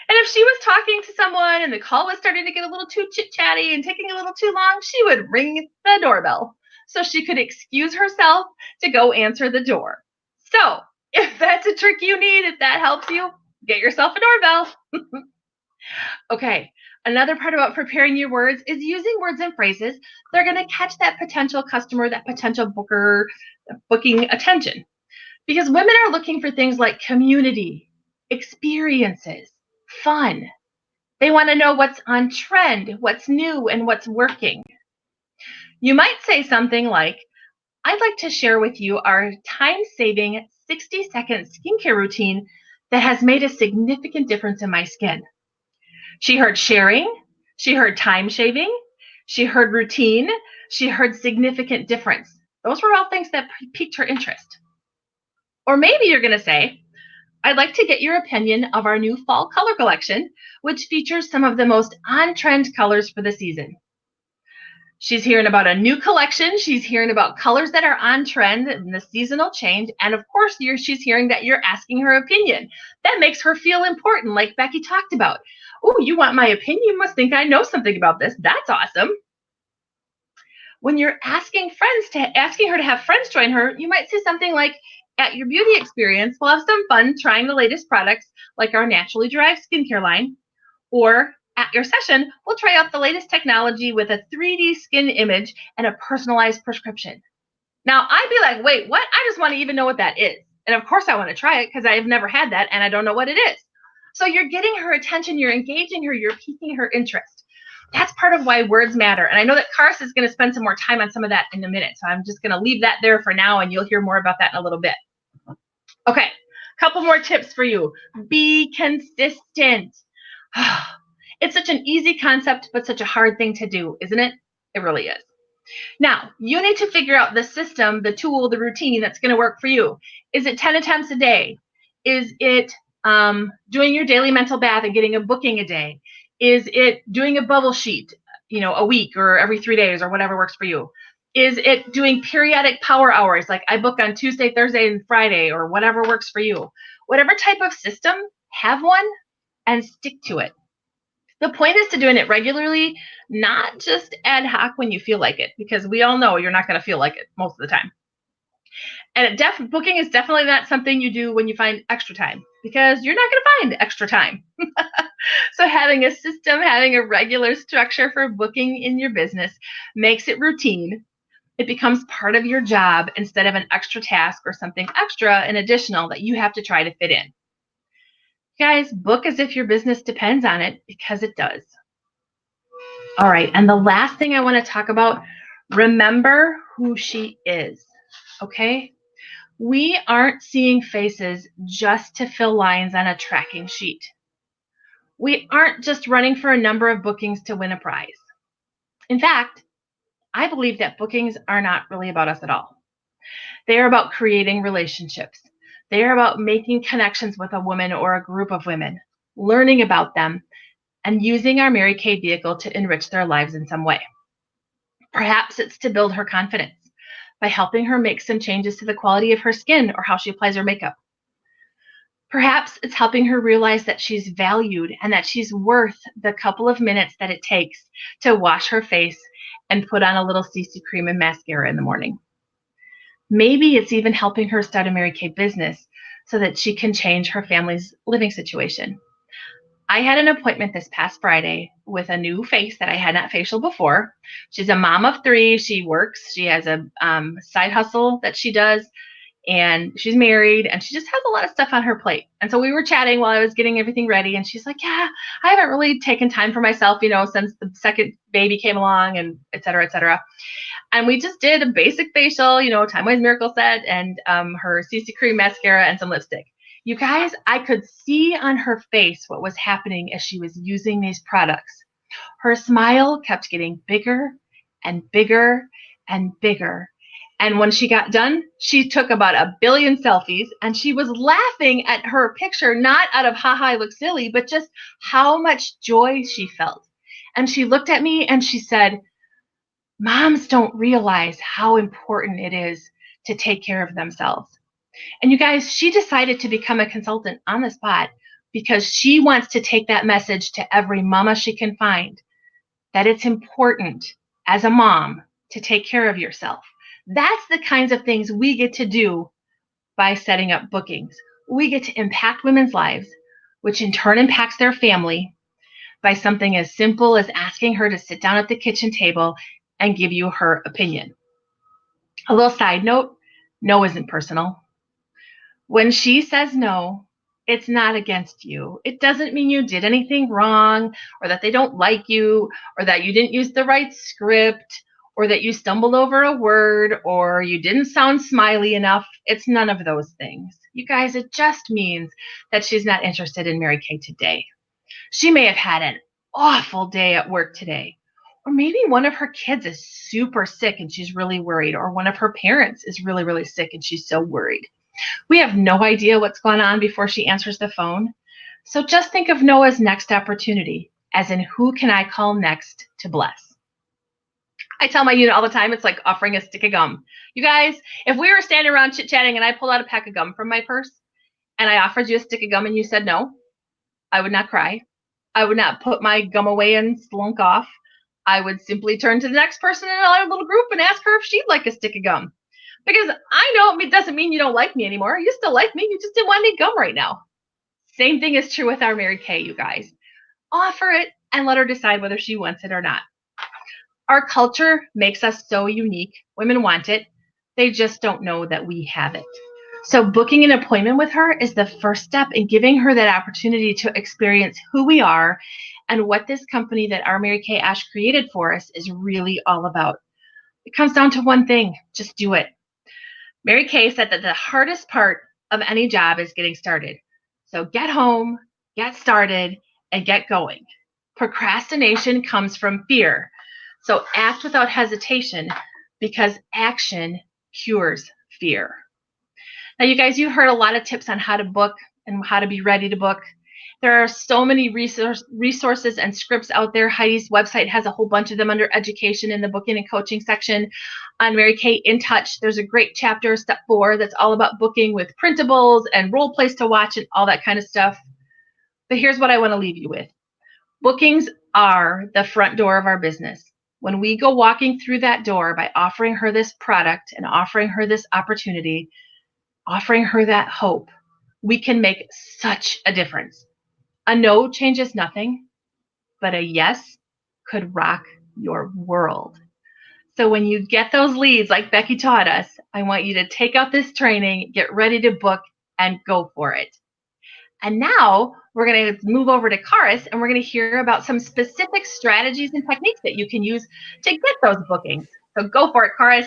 And if she was talking to someone and the call was starting to get a little too chit-chatty and taking a little too long, she would ring the doorbell so she could excuse herself to go answer the door. So if that's a trick you need, if that helps you, get yourself a doorbell. Okay, another part about preparing your words is using words and phrases that are going to catch that potential customer, that potential booker, booking attention. Because women are looking for things like community, experiences, fun. They want to know what's on trend, what's new, and what's working. You might say something like, I'd like to share with you our time-saving 60-second skincare routine that has made a significant difference in my skin. She heard sharing, she heard time shaving, she heard routine, she heard significant difference. Those were all things that piqued her interest. Or maybe you're going to say, I'd like to get your opinion of our new fall color collection, which features some of the most on-trend colors for the season. She's hearing about a new collection. She's hearing about colors that are on trend and the seasonal change. And of course, she's hearing that you're asking her opinion. That makes her feel important, like Becky talked about. Oh, you want my opinion? You must think I know something about this. That's awesome. When you're asking her to have friends join her, you might say something like, at your beauty experience, we'll have some fun trying the latest products like our naturally derived skincare line. Or at your session, we'll try out the latest technology with a 3D skin image and a personalized prescription. Now, I'd be like, wait, what? I just want to even know what that is. And of course, I want to try it because I've never had that and I don't know what it is. So you're getting her attention, you're engaging her, you're piquing her interest. That's part of why words matter. And I know that Karis is going to spend some more time on some of that in a minute. So I'm just going to leave that there for now, and you'll hear more about that in a little bit. Okay, a couple more tips for you. Be consistent. It's such an easy concept, but such a hard thing to do, isn't it? It really is. Now, you need to figure out the system, the tool, the routine that's going to work for you. Is it 10 attempts a day? Is it doing your daily mental bath and getting a booking a day? Is it doing a bubble sheet, a week or every 3 days or whatever works for you? Is it doing periodic power hours, like I book on Tuesday, Thursday, and Friday, or whatever works for you? Whatever type of system, have one and stick to it. The point is to doing it regularly, not just ad hoc when you feel like it, because we all know you're not going to feel like it most of the time. And booking is definitely not something you do when you find extra time, because you're not going to find extra time. So having a system, having a regular structure for booking in your business makes it routine. It becomes part of your job instead of an extra task or something extra and additional that you have to try to fit in. Guys, book as if your business depends on it, because it does. All right, and the last thing I want to talk about, remember who she is, okay? We aren't seeing faces just to fill lines on a tracking sheet. We aren't just running for a number of bookings to win a prize. In fact, I believe that bookings are not really about us at all. They are about creating relationships. They are about making connections with a woman or a group of women, learning about them, and using our Mary Kay vehicle to enrich their lives in some way. Perhaps it's to build her confidence by helping her make some changes to the quality of her skin or how she applies her makeup. Perhaps it's helping her realize that she's valued and that she's worth the couple of minutes that it takes to wash her face and put on a little CC cream and mascara in the morning. Maybe it's even helping her start a Mary Kay business so that she can change her family's living situation. I had an appointment this past Friday with a new face that I had not facial before. She's a mom of 3. She works. She has a side hustle that she does, and she's married, and she just has a lot of stuff on her plate. And so we were chatting while I was getting everything ready, and she's like, yeah, I haven't really taken time for myself, since the second baby came along, and et cetera, et cetera. And we just did a basic facial, Time-Wise Miracle set, and her CC cream, mascara, and some lipstick. You guys, I could see on her face what was happening as she was using these products. Her smile kept getting bigger and bigger and bigger. And when she got done, she took about 1 billion selfies, and she was laughing at her picture, not out of, haha, I look silly, but just how much joy she felt. And she looked at me and she said, moms don't realize how important it is to take care of themselves. And you guys, she decided to become a consultant on the spot because she wants to take that message to every mama she can find, that it's important as a mom to take care of yourself. That's the kinds of things we get to do by setting up bookings. We get to impact women's lives, which in turn impacts their family, by something as simple as asking her to sit down at the kitchen table and give you her opinion. A little side note, no isn't personal. When she says no, it's not against you. It doesn't mean you did anything wrong, or that they don't like you, or that you didn't use the right script, or that you stumbled over a word, or you didn't sound smiley enough. It's none of those things. You guys, it just means that she's not interested in Mary Kay today. She may have had an awful day at work today. Or maybe one of her kids is super sick and she's really worried, or one of her parents is really, really sick and she's so worried. We have no idea what's going on before she answers the phone. So just think of Noah's next opportunity, as in, who can I call next to bless? I tell my unit all the time, it's like offering a stick of gum. You guys, if we were standing around chit-chatting and I pulled out a pack of gum from my purse and I offered you a stick of gum and you said no, I would not cry. I would not put my gum away and slunk off. I would simply turn to the next person in our little group and ask her if she'd like a stick of gum. Because I know it doesn't mean you don't like me anymore. You still like me. You just didn't want any gum right now. Same thing is true with our Mary Kay, you guys. Offer it and let her decide whether she wants it or not. Our culture makes us so unique. Women want it. They just don't know that we have it. So booking an appointment with her is the first step in giving her that opportunity to experience who we are and what this company that our Mary Kay Ash created for us is really all about. It comes down to one thing: just do it. Mary Kay said that the hardest part of any job is getting started. So get home, get started, and get going. Procrastination comes from fear. So act without hesitation, because action cures fear. Now, you guys, you heard a lot of tips on how to book and how to be ready to book. There are so many resources and scripts out there. Heidi's website has a whole bunch of them under education in the booking and coaching section. On Mary Kay In Touch, there's a great chapter, step 4, that's all about booking with printables and role plays to watch and all that kind of stuff. But here's what I want to leave you with. Bookings are the front door of our business. When we go walking through that door by offering her this product and offering her this opportunity, offering her that hope, we can make such a difference. A no changes nothing, but a yes could rock your world. So when you get those leads like Becky taught us, I want you to take out this training, get ready to book, and go for it. And now we're going to move over to Karis, and we're going to hear about some specific strategies and techniques that you can use to get those bookings. So go for it, Karis.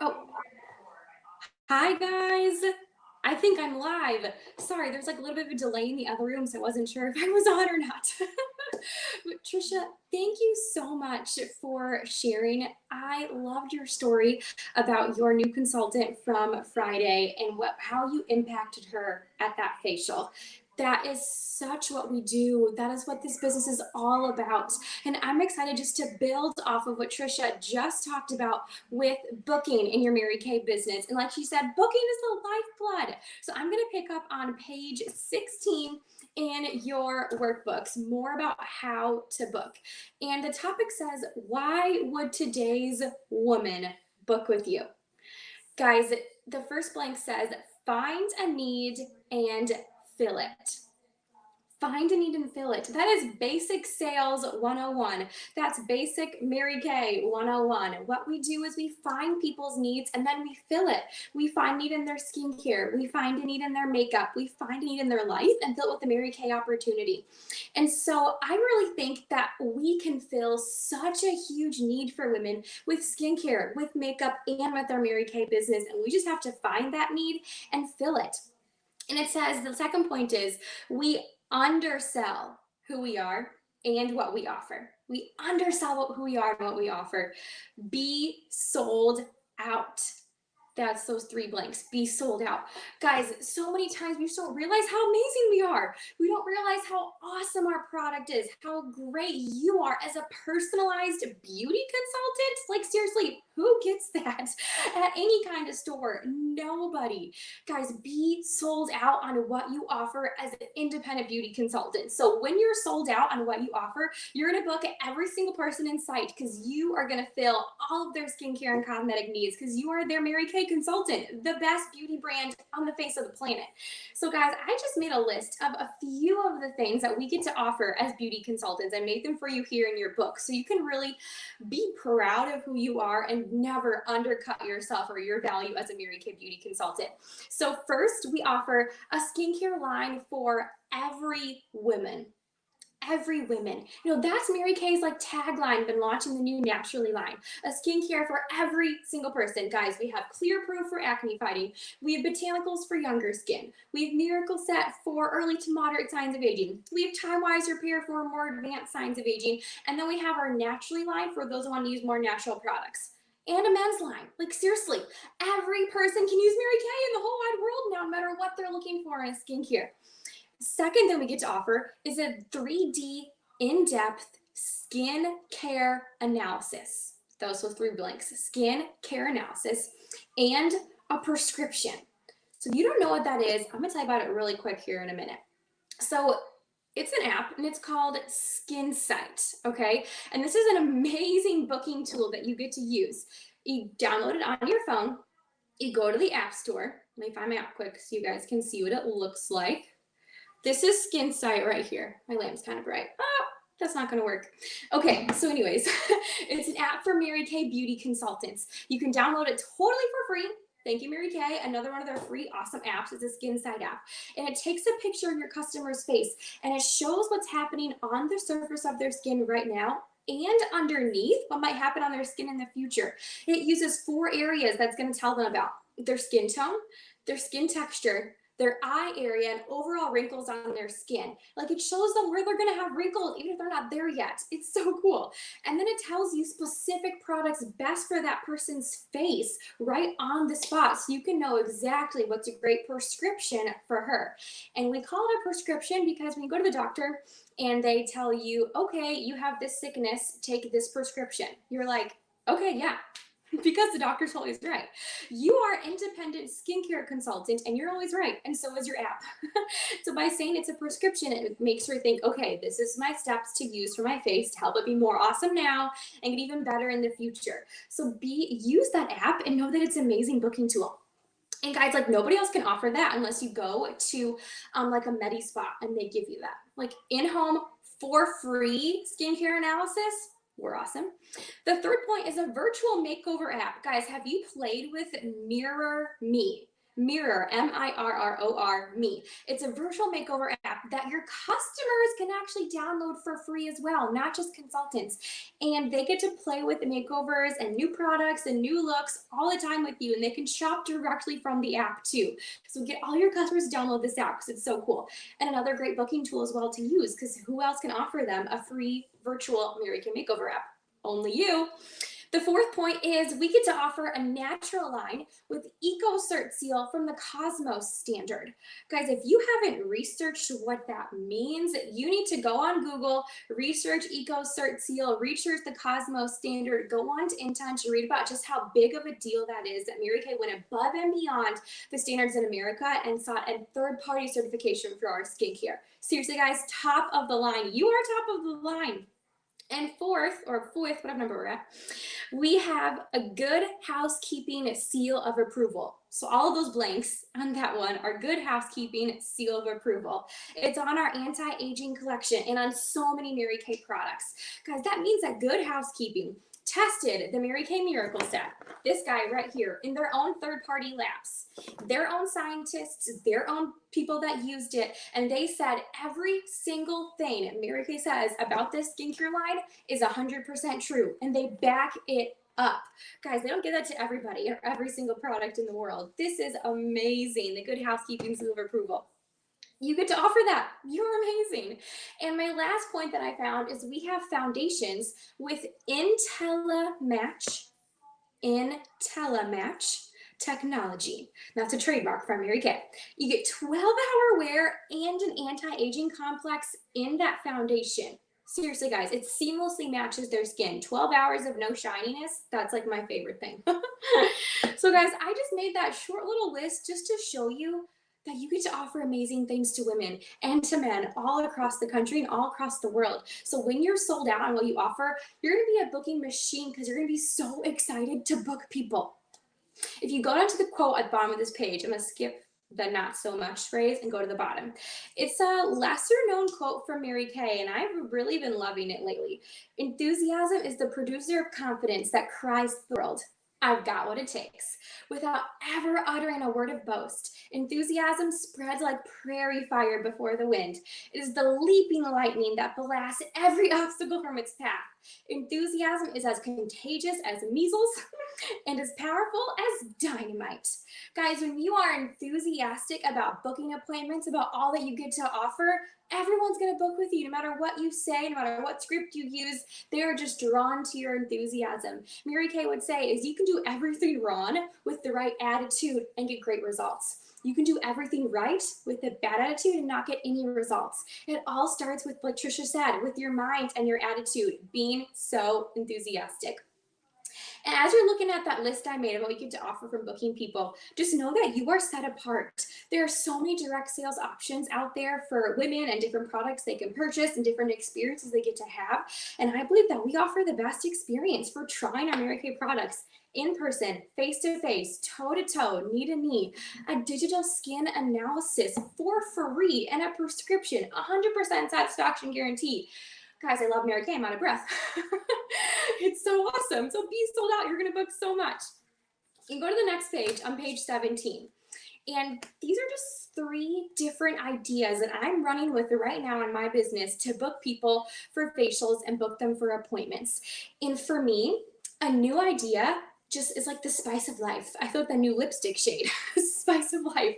Oh, hi guys. I think I'm live. Sorry, there's like a little bit of a delay in the other room, so I wasn't sure if I was on or not. But Trisha, thank you so much for sharing. I loved your story about your new consultant from Friday and how you impacted her at that facial. That is such what we do. That is what this business is all about. And I'm excited just to build off of what Trisha just talked about with booking in your Mary Kay business. And like she said, booking is the lifeblood. So I'm going to pick up on page 16 in your workbooks, more about how to book. And the topic says, why would today's woman book with you? Guys, the first blank says, find a need and fill it. Find a need and fill it. That is basic sales 101. That's basic Mary Kay 101. What we do is we find people's needs and then we fill it. We find need in their skincare. We find a need in their makeup. We find a need in their life and fill it with the Mary Kay opportunity. And so I really think that we can fill such a huge need for women with skincare, with makeup, and with our Mary Kay business. And we just have to find that need and fill it. And it says, the second point is, we undersell who we are and what we offer. We undersell who we are and what we offer. Be sold out. That's those 3 blanks. Be sold out. Guys, so many times we just don't realize how amazing we are. We don't realize how awesome our product is, how great you are as a personalized beauty consultant. Like, seriously, who gets that at any kind of store? Nobody. Guys, be sold out on what you offer as an independent beauty consultant. So when you're sold out on what you offer, you're going to book every single person in sight because you are going to fill all of their skincare and cosmetic needs because you are their Mary Kay consultant, the best beauty brand on the face of the planet. So guys, I just made a list of a few of the things that we get to offer as beauty consultants. I made them for you here in your book so you can really be proud of who you are and never undercut yourself or your value as a Mary Kay beauty consultant. So first, we offer a skincare line for every woman. Every woman. You know, that's Mary Kay's like tagline, been launching the new Naturally line. A skincare for every single person. Guys, we have Clear Proof for acne fighting. We have Botanicals for younger skin. We have Miracle Set for early to moderate signs of aging. We have Time Wise Repair for more advanced signs of aging. And then we have our Naturally line for those who want to use more natural products. And a men's line. Like, seriously, every person can use Mary Kay in the whole wide world now, no matter what they're looking for in a skincare. Second thing we get to offer is a 3D in-depth skin care analysis. Those were 3 blanks. Skin care analysis and a prescription. So if you don't know what that is, I'm going to tell you about it really quick here in a minute. So it's an app and it's called SkinSight, okay? And this is an amazing booking tool that you get to use. You download it on your phone. You go to the App Store. Let me find my app quick so you guys can see what it looks like. This is Skin Sight right here. My lamp's kind of bright. Oh, that's not going to work. Okay, so anyways, it's an app for Mary Kay beauty consultants. You can download it totally for free. Thank you, Mary Kay. Another one of their free awesome apps is a Skin Sight app. And it takes a picture of your customer's face and it shows what's happening on the surface of their skin right now and underneath what might happen on their skin in the future. It uses 4 areas that's going to tell them about their skin tone, their skin texture, their eye area, and overall wrinkles on their skin. Like it shows them where they're gonna have wrinkles, even if they're not there yet. It's so cool. And then it tells you specific products best for that person's face right on the spot. So you can know exactly what's a great prescription for her. And we call it a prescription because when you go to the doctor and they tell you, okay, you have this sickness, take this prescription. You're like, okay, yeah. Because the doctor's always right. You are an independent skincare consultant and you're always right. And so is your app. So by saying it's a prescription, it makes her think, okay, this is my steps to use for my face to help it be more awesome now and get even better in the future. So use that app and know that it's an amazing booking tool. And guys, like nobody else can offer that unless you go to like a Medi Spa and they give you that. Like in-home for free skincare analysis. We're awesome. The third point is a virtual makeover app. Guys, have you played with Mirror Me? Mirror, M-I-R-R-O-R, Me. It's a virtual makeover app that your customers can actually download for free as well, not just consultants. And they get to play with the makeovers and new products and new looks all the time with you, and they can shop directly from the app too. So get all your customers to download this app because it's so cool. And another great booking tool as well to use because who else can offer them a free virtual Mary Kay makeover app? Only you. The fourth point is we get to offer a natural line with EcoCert Seal from the Cosmos standard. Guys, if you haven't researched what that means, you need to go on Google, research EcoCert Seal, research the Cosmos standard, go on to InTouch, read about just how big of a deal that is that Mary Kay went above and beyond the standards in America and sought a third-party certification for our skincare. Seriously, guys, top of the line. You are top of the line. And fourth, whatever number we're at, we have a Good Housekeeping seal of approval. So all of those blanks on that one are Good Housekeeping seal of approval. It's on our anti-aging collection and on so many Mary Kay products. Guys, that means that Good Housekeeping tested the Mary Kay Miracle Set, this guy right here, in their own third-party labs, their own scientists, their own people that used it, and they said every single thing Mary Kay says about this skincare line is 100% true, and they back it up. Guys, they don't give that to everybody or every single product in the world. This is amazing, the Good Housekeeping seal of approval. You get to offer that. You're amazing. And my last point that I found is we have foundations with IntelliMatch technology. That's a trademark from Mary Kay. You get 12-hour wear and an anti-aging complex in that foundation. Seriously, guys, it seamlessly matches their skin. 12 hours of no shininess, that's like my favorite thing. So guys, I just made that short little list just to show you that you get to offer amazing things to women and to men all across the country and all across the world. So when you're sold out on what you offer, you're going to be a booking machine because you're going to be so excited to book people. If you go down to the quote at the bottom of this page, I'm going to skip the not so much phrase and go to the bottom. It's a lesser known quote from Mary Kay, and I've really been loving it lately. Enthusiasm is the producer of confidence that cries to the world, I've got what it takes, without ever uttering a word of boast. Enthusiasm spreads like prairie fire before the wind. It is the leaping lightning that blasts every obstacle from its path. Enthusiasm is as contagious as measles and as powerful as dynamite. Guys, when you are enthusiastic about booking appointments, about all that you get to offer, everyone's going to book with you no matter what you say, no matter what script you use. They are just drawn to your enthusiasm. Mary Kay would say is you can do everything wrong with the right attitude and get great results. You can do everything right with a bad attitude and not get any results. It all starts with, like Trisha said, with your mind and your attitude, being so enthusiastic. And as you're looking at that list I made of what you get to offer from booking people, just know that you are set apart. There are so many direct sales options out there for women and different products they can purchase and different experiences they get to have. And I believe that we offer the best experience for trying our Mary Kay products in person, face to face, toe to toe, knee to knee, a digital skin analysis for free, and a prescription, 100% satisfaction guarantee. Guys, I love Mary Kay. I'm out of breath. It's so awesome. So be sold out. You're going to book so much. You go to the next page on page 17. And these are just 3 different ideas that I'm running with right now in my business to book people for facials and book them for appointments. And for me, a new idea just is like the spice of life. I feel like the new lipstick shade, spice of life.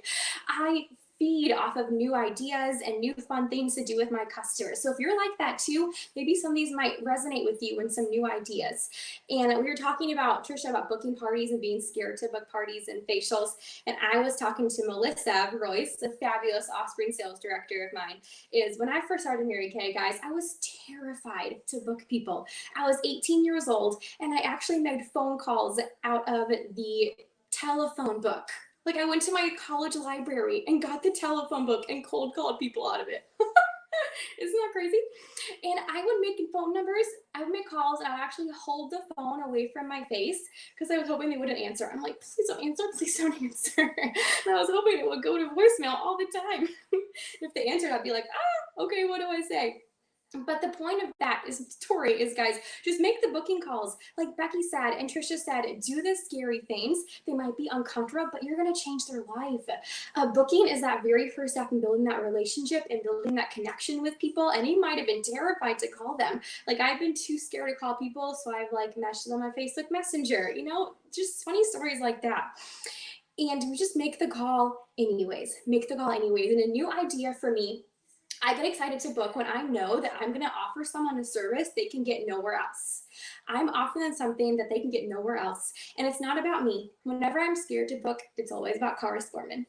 I feed off of new ideas and new fun things to do with my customers. So if you're like that too, maybe some of these might resonate with you and some new ideas. And we were talking about, Trisha, about booking parties and being scared to book parties and facials. And I was talking to Melissa Royce, a fabulous Offspring sales director of mine, is when I first started Mary Kay, guys, I was terrified to book people. I was 18 years old and I actually made phone calls out of the telephone book. Like I went to my college library and got the telephone book and cold called people out of it. Isn't that crazy? And I would make phone numbers, I would make calls, and I would actually hold the phone away from my face because I was hoping they wouldn't answer. I'm like, please don't answer, please don't answer. And I was hoping it would go to voicemail all the time. If they answered, I'd be like, okay, what do I say? But the point of that story is, guys, just make the booking calls. Like Becky said and Trisha said, do the scary things. They might be uncomfortable, but you're going to change their life. Booking is that very first step in building that relationship and building that connection with people. And you might have been terrified to call them. Like I've been too scared to call people, so I've like messaged them on my Facebook Messenger. You know, just funny stories like that. And we just make the call anyways. Make the call anyways. And a new idea for me, I get excited to book when I know that I'm going to offer someone a service they can get nowhere else. I'm offering them something that they can get nowhere else. And it's not about me. Whenever I'm scared to book, it's always about Karis Gorman.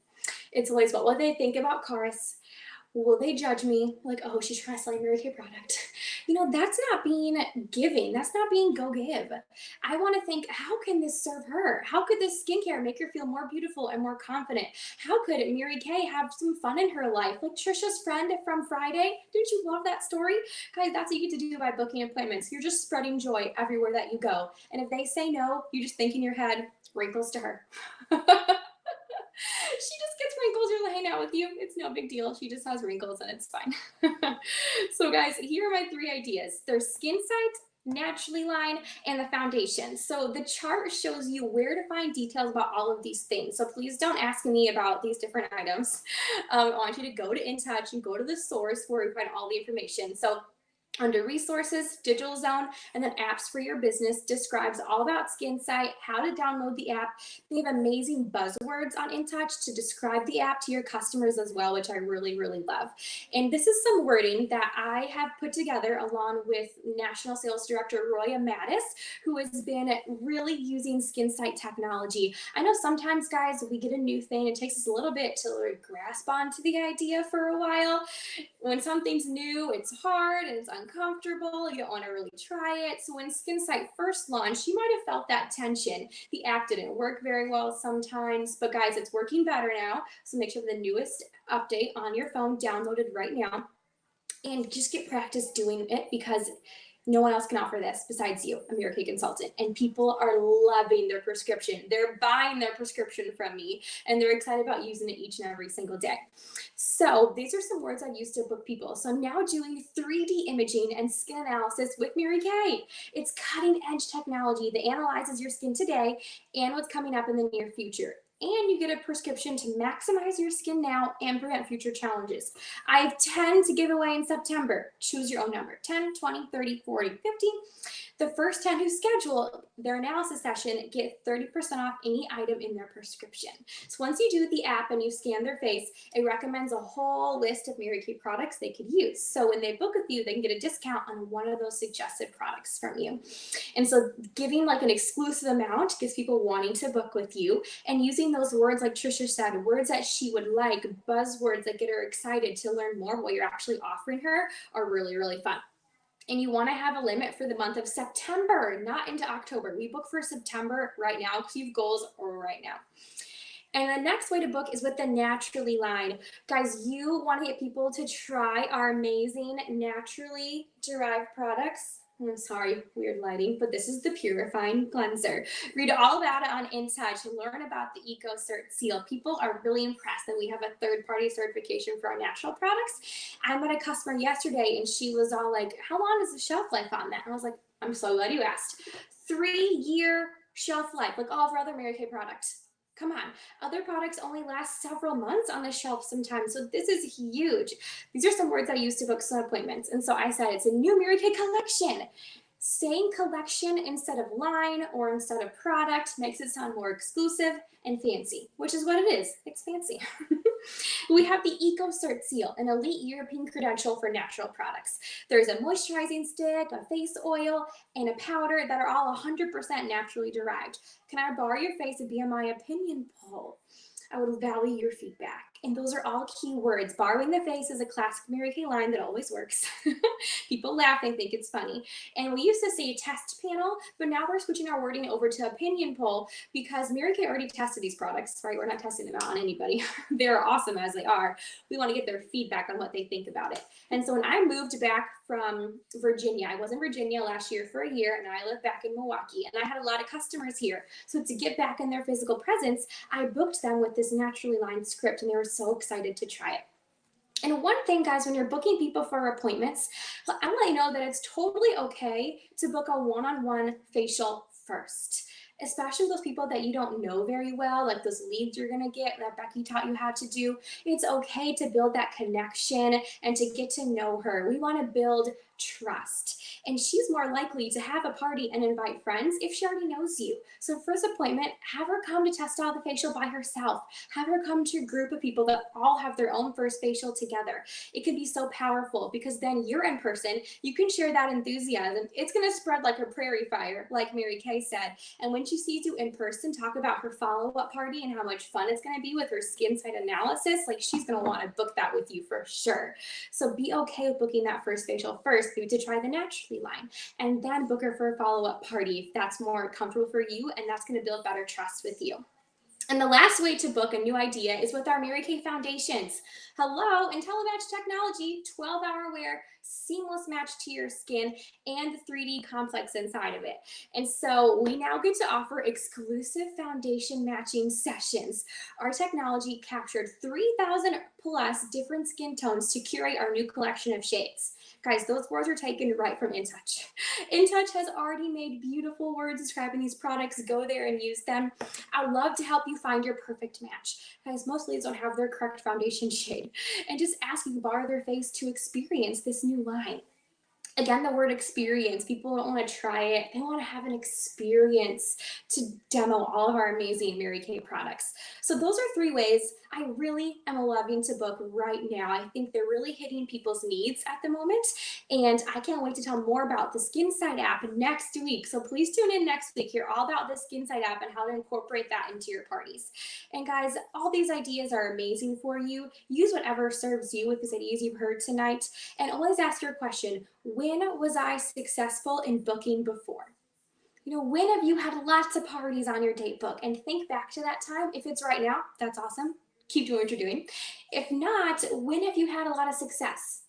It's always about what they think about Karis. Will they judge me? Like, oh, she's trying to sell a Mary Kay product. You know, that's not being giving. That's not being go give. I want to think, how can this serve her? How could this skincare make her feel more beautiful and more confident? How could Mary Kay have some fun in her life? Like Trisha's friend from Friday. Didn't you love that story? Guys, that's what you get to do by booking appointments. You're just spreading joy everywhere that you go. And if they say no, you just think in your head, wrinkles to her. She just gets wrinkles or hang out with you. It's no big deal. She just has wrinkles and it's fine. So guys, here are my 3 ideas. There's Skin Sight, Naturally Line, and the foundation. So the chart shows you where to find details about all of these things. So please don't ask me about these different items. I want you to go to InTouch and go to the source where we find all the information. So under resources, Digital Zone, and then apps for your business describes all about Skin Sight, how to download the app. They have amazing buzzwords on InTouch to describe the app to your customers as well, which I really, really love. And this is some wording that I have put together along with National Sales Director Roya Mattis, who has been really using Skin Sight technology. I know sometimes, guys, we get a new thing, it takes us a little bit to like grasp onto the idea for a while. When something's new, it's hard and it's uncomfortable. You don't want to really try it. So when Skin Sight first launched, you might have felt that tension. The app didn't work very well sometimes, but guys, it's working better now. So make sure the newest update on your phone downloaded right now and just get practice doing it because no one else can offer this besides you, a Mary Kay consultant. And people are loving their prescription. They're buying their prescription from me and they're excited about using it each and every single day. So these are some words I've used to book people. So I'm now doing 3D imaging and skin analysis with Mary Kay. It's cutting edge technology that analyzes your skin today and what's coming up in the near future. And you get a prescription to maximize your skin now and prevent future challenges. I have 10 to give away in September. Choose your own number, 10, 20, 30, 40, 50. The first 10 who schedule their analysis session get 30% off any item in their prescription. So once you do the app and you scan their face, it recommends a whole list of Mary Kay products they could use. So when they book with you, they can get a discount on one of those suggested products from you. And so giving like an exclusive amount gets people wanting to book with you, and using those words like Trisha said, words that she would like, buzzwords that get her excited to learn more of what you're actually offering her are really, really fun. And you want to have a limit for the month of September, not into October. We book for September right now because you have goals right now. And the next way to book is with the Naturally line. Guys, you want to get people to try our amazing naturally derived products. I'm sorry, weird lighting, but this is the Purifying Cleanser. Read all about it on InTouch. Learn about the EcoCert seal. People are really impressed that we have a third-party certification for our natural products. I met a customer yesterday, and she was all like, how long is the shelf life on that? And I was like, I'm so glad you asked. 3-year shelf life, like all of our other Mary Kay products. Come on, other products only last several months on the shelf sometimes. So this is huge. These are some words I use to book some appointments. And so I said, it's a new Mary Kay collection. Saying collection instead of line or instead of product makes it sound more exclusive and fancy, which is what it is. It's fancy. We have the EcoCert seal, an elite European credential for natural products. There's a moisturizing stick, a face oil, and a powder that are all 100% naturally derived. Can I borrow your face and be on my opinion poll? I would value your feedback. And those are all key words. Borrowing the face is a classic Mary Kay line that always works. People laugh, they think it's funny. And we used to say test panel, but now we're switching our wording over to opinion poll because Mary Kay already tested these products, right? We're not testing them out on anybody. They're awesome as they are. We want to get their feedback on what they think about it. And so when I moved back from Virginia, I was in Virginia last year for a year, and I lived back in Milwaukee, and I had a lot of customers here. So to get back in their physical presence, I booked them with this naturally lined script, and they were so excited to try it. And one thing, guys, when you're booking people for appointments, I'm letting you know that it's totally okay to book a one-on-one facial first, especially those people that you don't know very well, like those leads you're going to get that Becky taught you how to do. It's okay to build that connection and to get to know her. We want to build trust. And she's more likely to have a party and invite friends if she already knows you. So first appointment, have her come to test out the facial by herself. Have her come to a group of people that all have their own first facial together. It can be so powerful because then you're in person, you can share that enthusiasm. It's going to spread like a prairie fire, like Mary Kay said. And when she sees you in person, talk about her follow-up party and how much fun it's going to be with her skin site analysis. Like she's going to want to book that with you for sure. So be okay with booking that first facial first to try the Naturally line, and then book her for a follow-up party if that's more comfortable for you, and that's going to build better trust with you. And the last way to book a new idea is with our Mary Kay foundations. Hello, IntelliMatch technology, 12-hour wear, seamless match to your skin, and the 3D complex inside of it. And so we now get to offer exclusive foundation matching sessions. Our technology captured 3,000 plus different skin tones to curate our new collection of shades. Guys, those words are taken right from InTouch. InTouch has already made beautiful words describing these products. Go there and use them. I'd love to help you find your perfect match. Guys, most leads don't have their correct foundation shade. And just ask you to borrow their face to experience this new line. Again, the word experience, people don't want to try it. They want to have an experience to demo all of our amazing Mary Kay products. So those are 3 ways I really am loving to book right now. I think they're really hitting people's needs at the moment. And I can't wait to tell more about the SkinSight app next week. So please tune in next week. Hear all about the SkinSight app and how to incorporate that into your parties. And guys, all these ideas are amazing for you. Use whatever serves you with these ideas you've heard tonight. And always ask your question, when was I successful in booking before? You know, when have you had lots of parties on your date book? And think back to that time. If it's right now, that's awesome. Keep doing what you're doing. If not, when have you had a lot of success?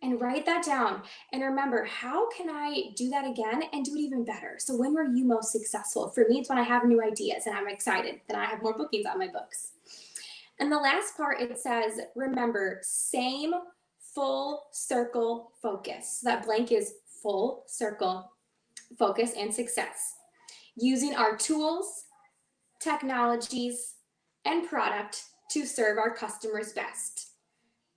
And write that down. And remember, how can I do that again and do it even better? So when were you most successful? For me, it's when I have new ideas and I'm excited. Then I have more bookings on my books. And the last part, it says, remember, same full circle focus. So that blank is full circle focus and success. Using our tools, technologies, and product to serve our customers best.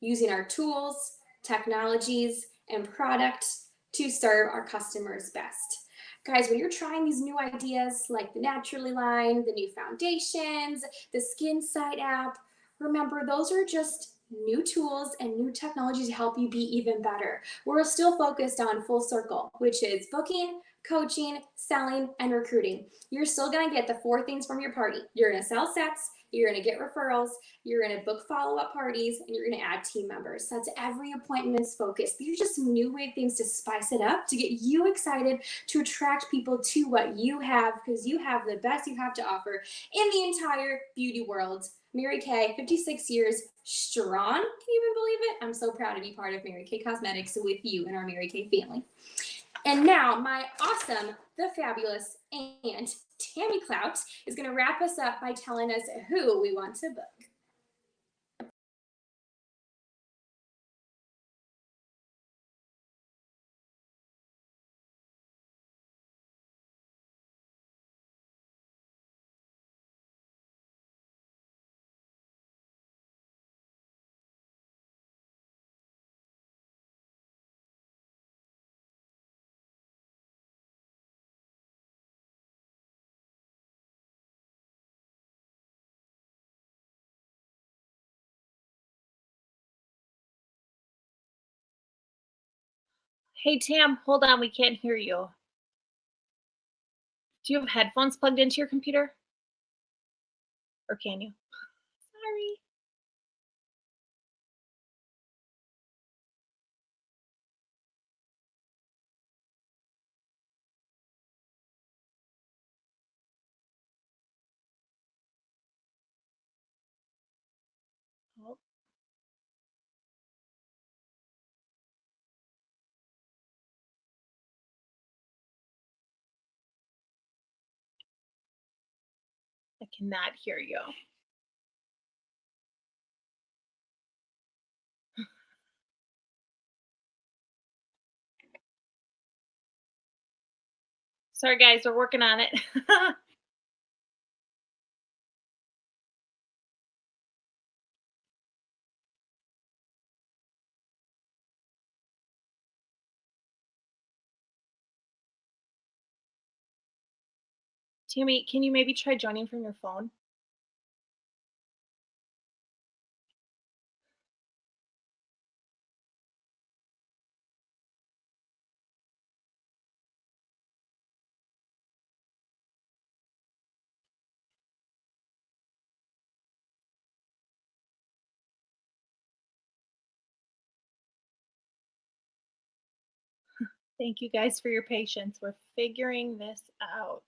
Using our tools, technologies, and product to serve our customers best. Guys, when you're trying these new ideas like the Naturally line, the new foundations, the SkinSight app, remember those are just new tools and new technologies to help you be even better. We're still focused on full circle, which is booking, coaching, selling, and recruiting. You're still gonna get the 4 things from your party. You're gonna sell sets, You're going to get referrals, you're going to book follow-up parties, and you're going to add team members. That's every appointment's focus. These are just some new way things to spice it up, to get you excited, to attract people to what you have, because you have the best you have to offer in the entire beauty world. Mary Kay, 56 years strong. Can you even believe it? I'm so proud to be part of Mary Kay Cosmetics with you and our Mary Kay family. And now my awesome, the fabulous, and Tammy Clout is going to wrap us up by telling us who we want to book. Hey, Tam, hold on. We can't hear you. Do you have headphones plugged into your computer? Or can you? Sorry. Oh. I cannot hear you. Sorry, guys, we're working on it. Tammy, can you maybe try joining from your phone? Thank you guys for your patience. We're figuring this out.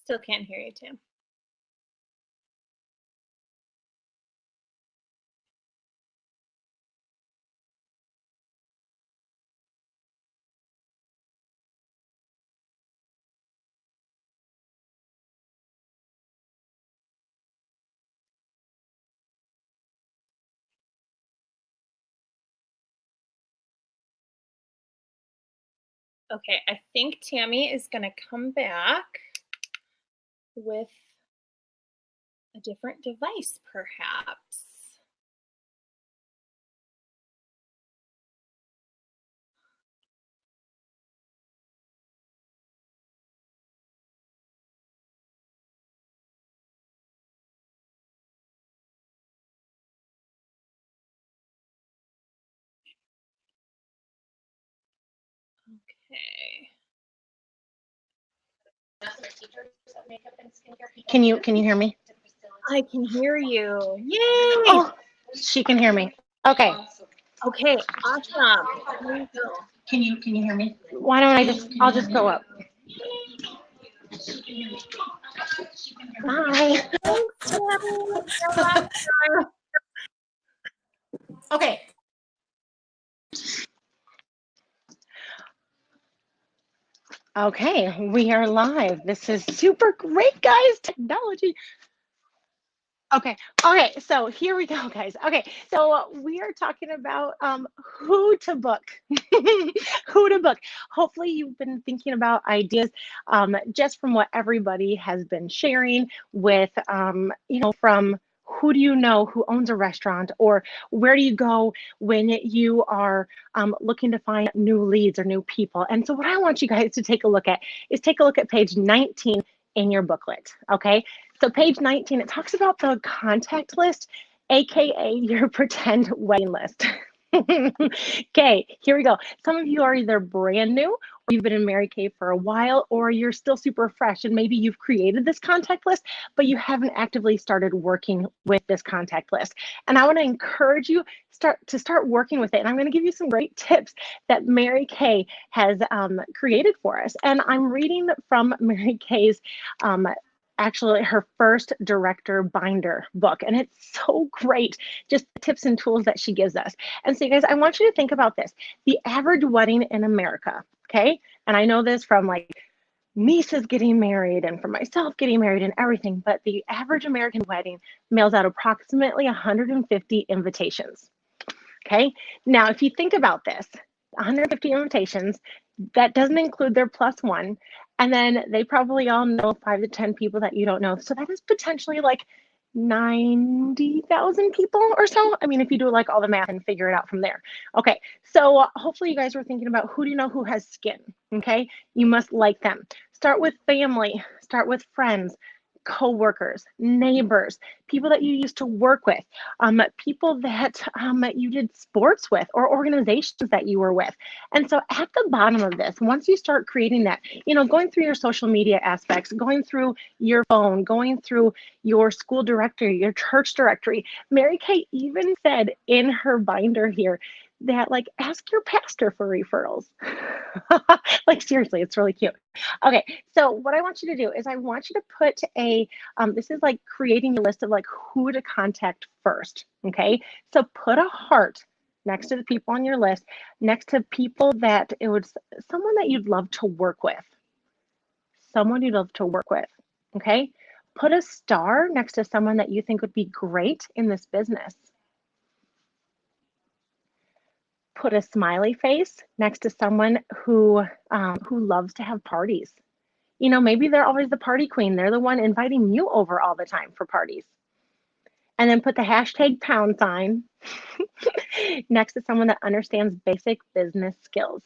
Still can't hear you, Tim. Okay, I think Tammy is going to come back with a different device, perhaps. Okay. Can you hear me? I can hear you. Yay! Oh, she can hear me. Okay. Okay, awesome. There you go. Can you hear me? Why don't I'll just go up. Bye. Thanks, Tammy. Okay. Okay, we are live. This is super great, guys. Technology. Okay, so here we go, guys. Okay, so we are talking about who to book. Who to book. Hopefully you've been thinking about ideas just from what everybody has been sharing with, from who do you know who owns a restaurant, or where do you go when you are looking to find new leads or new people? And so what I want you guys to take a look at is take a look at page 19 in your booklet, okay? So page 19, it talks about the contact list, AKA your pretend wedding list. Okay, here we go. Some of you are either brand new, or you've been in Mary Kay for a while, or you're still super fresh, and maybe you've created this contact list, but you haven't actively started working with this contact list. And I want to encourage you to start working with it. And I'm going to give you some great tips that Mary Kay has created for us. And I'm reading from Mary Kay's actually her first director binder book, and it's so great, just the tips and tools that she gives us. And so you guys, I want you to think about this. The average wedding in America, okay, and I know this from like nieces getting married and from myself getting married and everything, but the average American wedding mails out approximately 150 invitations. Okay, now if you think about this, 150 invitations, that doesn't include their plus one. And then they probably all know 5 to 10 people that you don't know. So that is potentially like 90,000 people or so. I mean, if you do like all the math and figure it out from there. Okay, so hopefully you guys were thinking about who do you know who has skin, okay? You must like them. Start with family, start with friends, co-workers, neighbors, people that you used to work with, people that you did sports with, or organizations that you were with. And so at the bottom of this, once you start creating that, you know, going through your social media aspects, going through your phone, going through your school directory, your church directory, Mary Kay even said in her binder here that like, ask your pastor for referrals. Like seriously, it's really cute. Okay, so what I want you to do is I want you to put a, this is like creating a list of like who to contact first, okay? So put a heart next to the people on your list, next to people that it was someone that you'd love to work with, someone you'd love to work with, okay? Put a star next to someone that you think would be great in this business. Put a smiley face next to someone who loves to have parties. You know, maybe they're always the party queen. They're the one inviting you over all the time for parties. And then put the hashtag pound sign next to someone that understands basic business skills.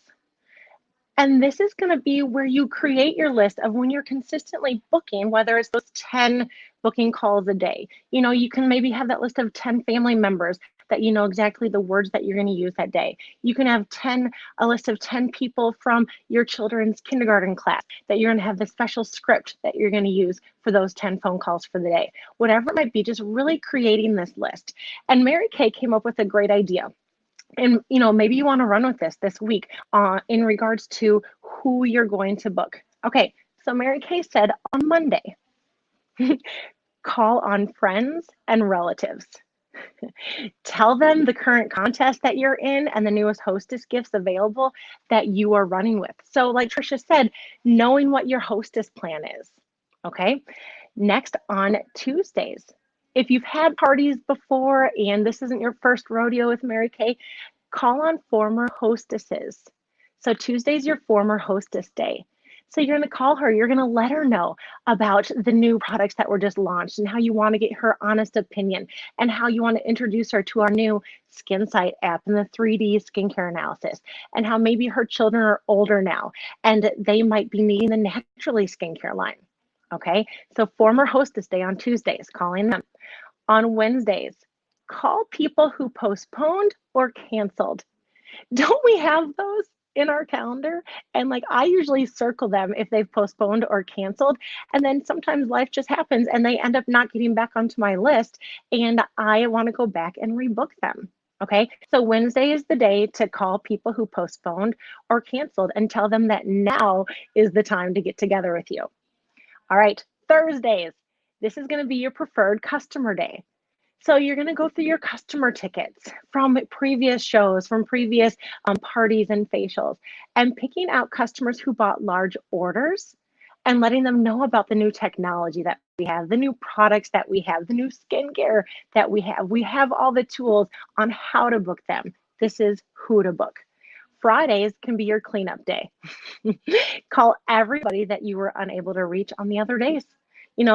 And this is going to be where you create your list of when you're consistently booking, whether it's those 10 booking calls a day. You know, you can maybe have that list of 10 family members that you know exactly the words that you're going to use that day. You can have a list of 10 people from your children's kindergarten class that you're going to have the special script that you're going to use for those 10 phone calls for the day. Whatever it might be, just really creating this list. And Mary Kay came up with a great idea. And, you know, maybe you want to run with this week in regards to who you're going to book. Okay, so Mary Kay said on Monday, call on friends and relatives. Tell them the current contest that you're in and the newest hostess gifts available that you are running with. So like Trisha said, knowing what your hostess plan is, okay? Next, on Tuesdays, if you've had parties before and this isn't your first rodeo with Mary Kay, call on former hostesses. So Tuesday's your former hostess day. So you're going to call her, you're going to let her know about the new products that were just launched and how you want to get her honest opinion and how you want to introduce her to our new SkinSight app and the 3D skincare analysis, and how maybe her children are older now and they might be needing the Naturally skincare line. Okay, so former hostess day on Tuesdays, calling them. On Wednesdays, call people who postponed or canceled. Don't we have those in our calendar? And like, I usually circle them if they've postponed or canceled. And then sometimes life just happens and they end up not getting back onto my list. And I want to go back and rebook them. Okay, so Wednesday is the day to call people who postponed or canceled and tell them that now is the time to get together with you. All right, Thursdays, this is going to be your preferred customer day. So you're going to go through your customer tickets from previous shows, from previous parties and facials, and picking out customers who bought large orders and letting them know about the new technology that we have, the new products that we have, the new skincare that we have. We have all the tools on how to book them. This is who to book. Fridays can be your cleanup day. Call everybody that you were unable to reach on the other days.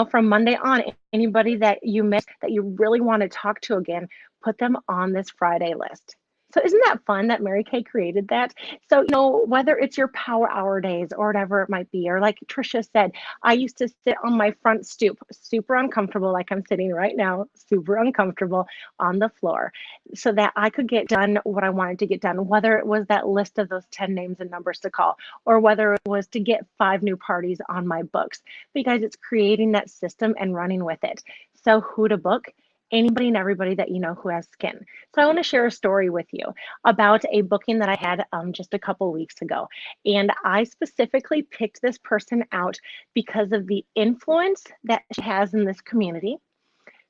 from Monday on, anybody that you miss that you really want to talk to again, put them on this Friday list. So isn't that fun that Mary Kay created that? So, whether it's your power hour days or whatever it might be, or like Trisha said, I used to sit on my front stoop, super uncomfortable, like I'm sitting right now, super uncomfortable on the floor, so that I could get done what I wanted to get done, whether it was that list of those 10 names and numbers to call, or whether it was to get 5 new parties on my books, because it's creating that system and running with it. So who to book? Anybody and everybody that you know who has skin. So I want to share a story with you about a booking that I had just a couple weeks ago. And I specifically picked this person out because of the influence that she has in this community,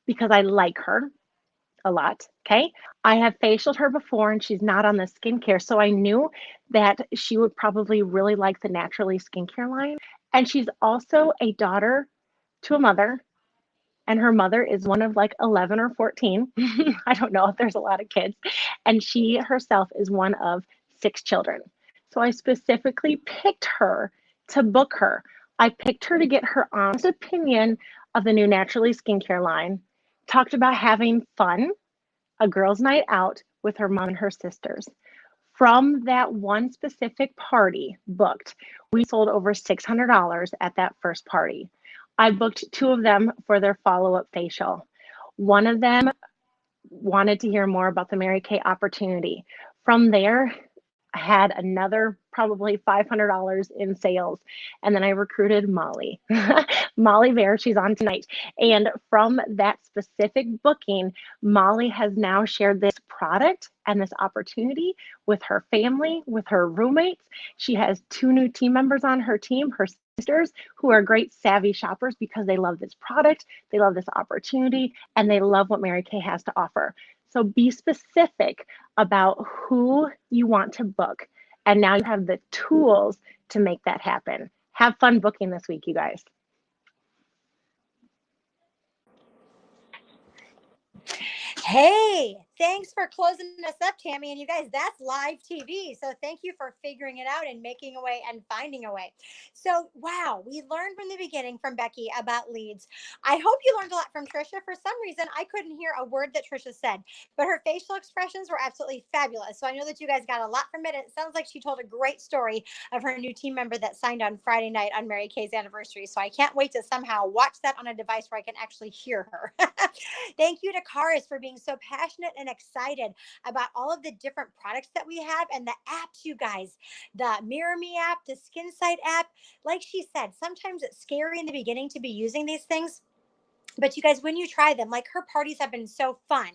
because I like her a lot. Okay. I have facialed her before and she's not on the skincare. So I knew that she would probably really like the Naturally skincare line. And she's also a daughter to a mother, and her mother is one of like 11 or 14. I don't know if there's a lot of kids. And she herself is one of 6 children. So I specifically picked her to book her. I picked her to get her honest opinion of the new Naturally skincare line, talked about having fun, a girls' night out with her mom and her sisters. From that one specific party booked, we sold over $600 at that first party. I booked 2 of them for their follow-up facial. One of them wanted to hear more about the Mary Kay opportunity. From there, I had another probably $500 in sales. And then I recruited Molly, Molly Bear. She's on tonight. And from that specific booking, Molly has now shared this product and this opportunity with her family, with her roommates. She has 2 new team members on her team, her sisters, who are great savvy shoppers because they love this product, they love this opportunity, and they love what Mary Kay has to offer. So be specific about who you want to book. And now you have the tools to make that happen. Have fun booking this week, you guys. Hey, thanks for closing us up, Tammy. And you guys, that's live TV. So thank you for figuring it out and making a way and finding a way. So, wow, we learned from the beginning from Becky about leads. I hope you learned a lot from Trisha. For some reason, I couldn't hear a word that Trisha said, but her facial expressions were absolutely fabulous. So I know that you guys got a lot from it. And it sounds like she told a great story of her new team member that signed on Friday night on Mary Kay's anniversary. So I can't wait to somehow watch that on a device where I can actually hear her. Thank you to Karis for being so passionate and excited about all of the different products that we have and the apps, you guys. The Mirror Me app, the SkinSight app. Like she said, sometimes it's scary in the beginning to be using these things. But you guys, when you try them, like her parties have been so fun.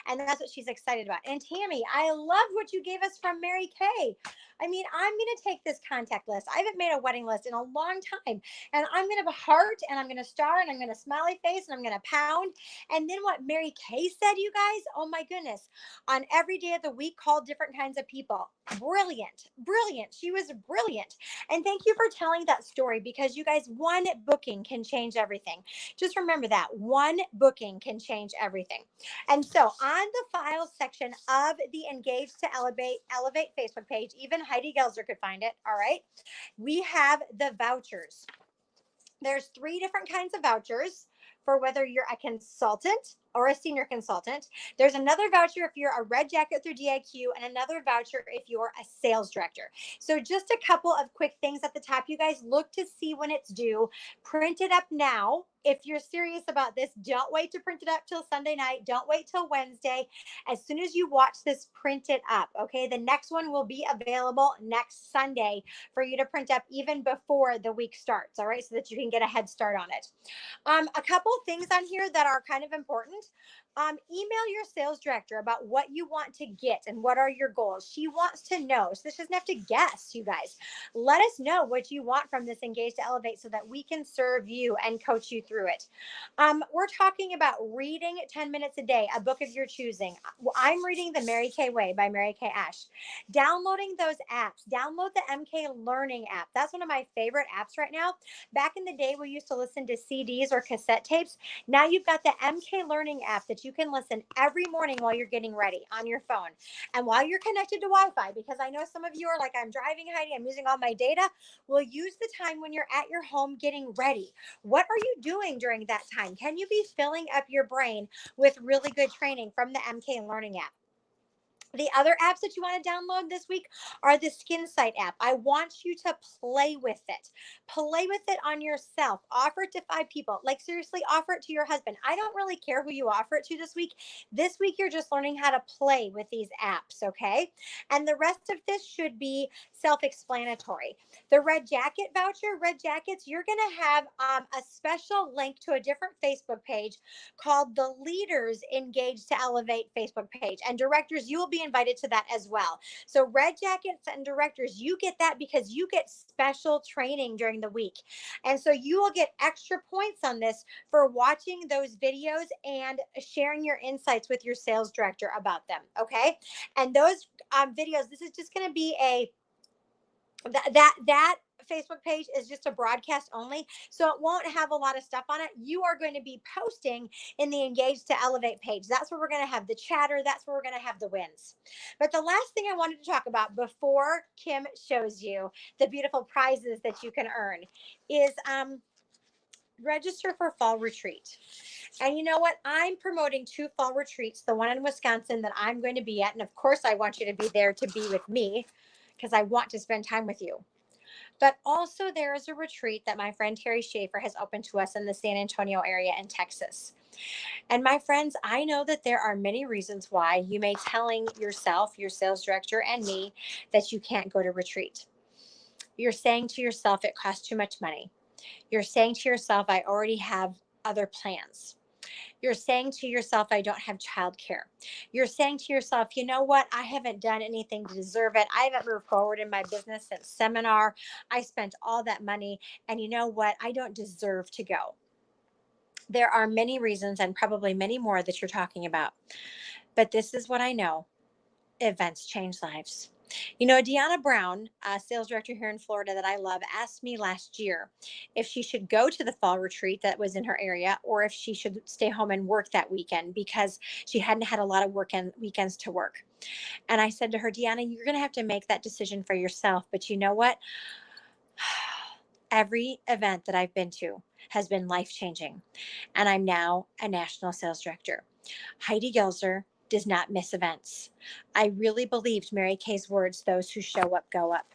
And that's what she's excited about. And Tammy, I love what you gave us from Mary Kay. I mean, I'm going to take this contact list. I haven't made a wedding list in a long time. And I'm going to have a heart and I'm going to star and I'm going to smiley face and I'm going to pound. And then what Mary Kay said, you guys, oh my goodness, on every day of the week, call different kinds of people. Brilliant, brilliant. She was brilliant. And thank you for telling that story, because you guys, one booking can change everything. Just remember that one booking can change everything. And so on the files section of the Engage to Elevate Facebook page, even Heidi Gelzer could find it. All right. We have the vouchers. There's 3 different kinds of vouchers for whether you're a consultant or a senior consultant. There's another voucher if you're a red jacket through DIQ, and another voucher if you're a sales director. So just a couple of quick things at the top. You guys, look to see when it's due. Print it up now. If you're serious about this, don't wait to print it up till Sunday night. Don't wait till Wednesday. As soon as you watch this, print it up. Okay. The next one will be available next Sunday for you to print up even before the week starts. All right. So that you can get a head start on it. A couple of things on here that are kind of important. Email your sales director about what you want to get and what are your goals. She wants to know. So this doesn't have to guess, you guys. Let us know what you want from this Engage to Elevate so that we can serve you and coach you through it. We're talking about reading 10 minutes a day, a book of your choosing. I'm reading The Mary Kay Way by Mary Kay Ash. Downloading those apps. Download the MK Learning app. That's one of my favorite apps right now. Back in the day, we used to listen to CDs or cassette tapes. Now you've got the MK Learning app that you you can listen every morning while you're getting ready on your phone and while you're connected to Wi-Fi, because I know some of you are like, I'm driving, Heidi, I'm using all my data. Well, use the time when you're at your home getting ready. What are you doing during that time? Can you be filling up your brain with really good training from the MK Learning app? The other apps that you want to download this week are the SkinSight app. I want you to play with it. Play with it on yourself. Offer it to 5 people. Like, seriously, offer it to your husband. I don't really care who you offer it to this week. This week, you're just learning how to play with these apps, okay? And the rest of this should be self-explanatory. The Red Jacket voucher, Red Jackets, you're going to have a special link to a different Facebook page called the Leaders Engaged to Elevate Facebook page. And directors, you will be invited to that as well. So Red Jackets and directors, you get that because you get special training during the week. And so you will get extra points on this for watching those videos and sharing your insights with your sales director about them. Okay. And those videos, this is just going to be that Facebook page is just a broadcast only, so it won't have a lot of stuff on it. You are going to be posting in the Engage to Elevate page. That's where we're going to have the chatter. That's where we're going to have the wins. But the last thing I wanted to talk about before Kim shows you the beautiful prizes that you can earn is register for fall retreat. And you know what? I'm promoting 2 fall retreats, the one in Wisconsin that I'm going to be at. And of course, I want you to be there to be with me because I want to spend time with you. But also, there is a retreat that my friend Terry Schaefer has opened to us in the San Antonio area in Texas. And my friends, I know that there are many reasons why you may telling yourself, your sales director, and me that you can't go to retreat. You're saying to yourself, it costs too much money. You're saying to yourself, I already have other plans. You're saying to yourself, I don't have childcare. You're saying to yourself, you know what? I haven't done anything to deserve it. I haven't moved forward in my business since seminar. I spent all that money. And you know what? I don't deserve to go. There are many reasons and probably many more that you're talking about. But this is what I know. Events change lives. You know, Deanna Brown, a sales director here in Florida that I love, asked me last year if she should go to the fall retreat that was in her area or if she should stay home and work that weekend because she hadn't had a lot of weekends to work. And I said to her, Deanna, you're going to have to make that decision for yourself. But you know what? Every event that I've been to has been life-changing. And I'm now a national sales director. Heidi Gelzer does not miss events. I really believed Mary Kay's words, those who show up, go up.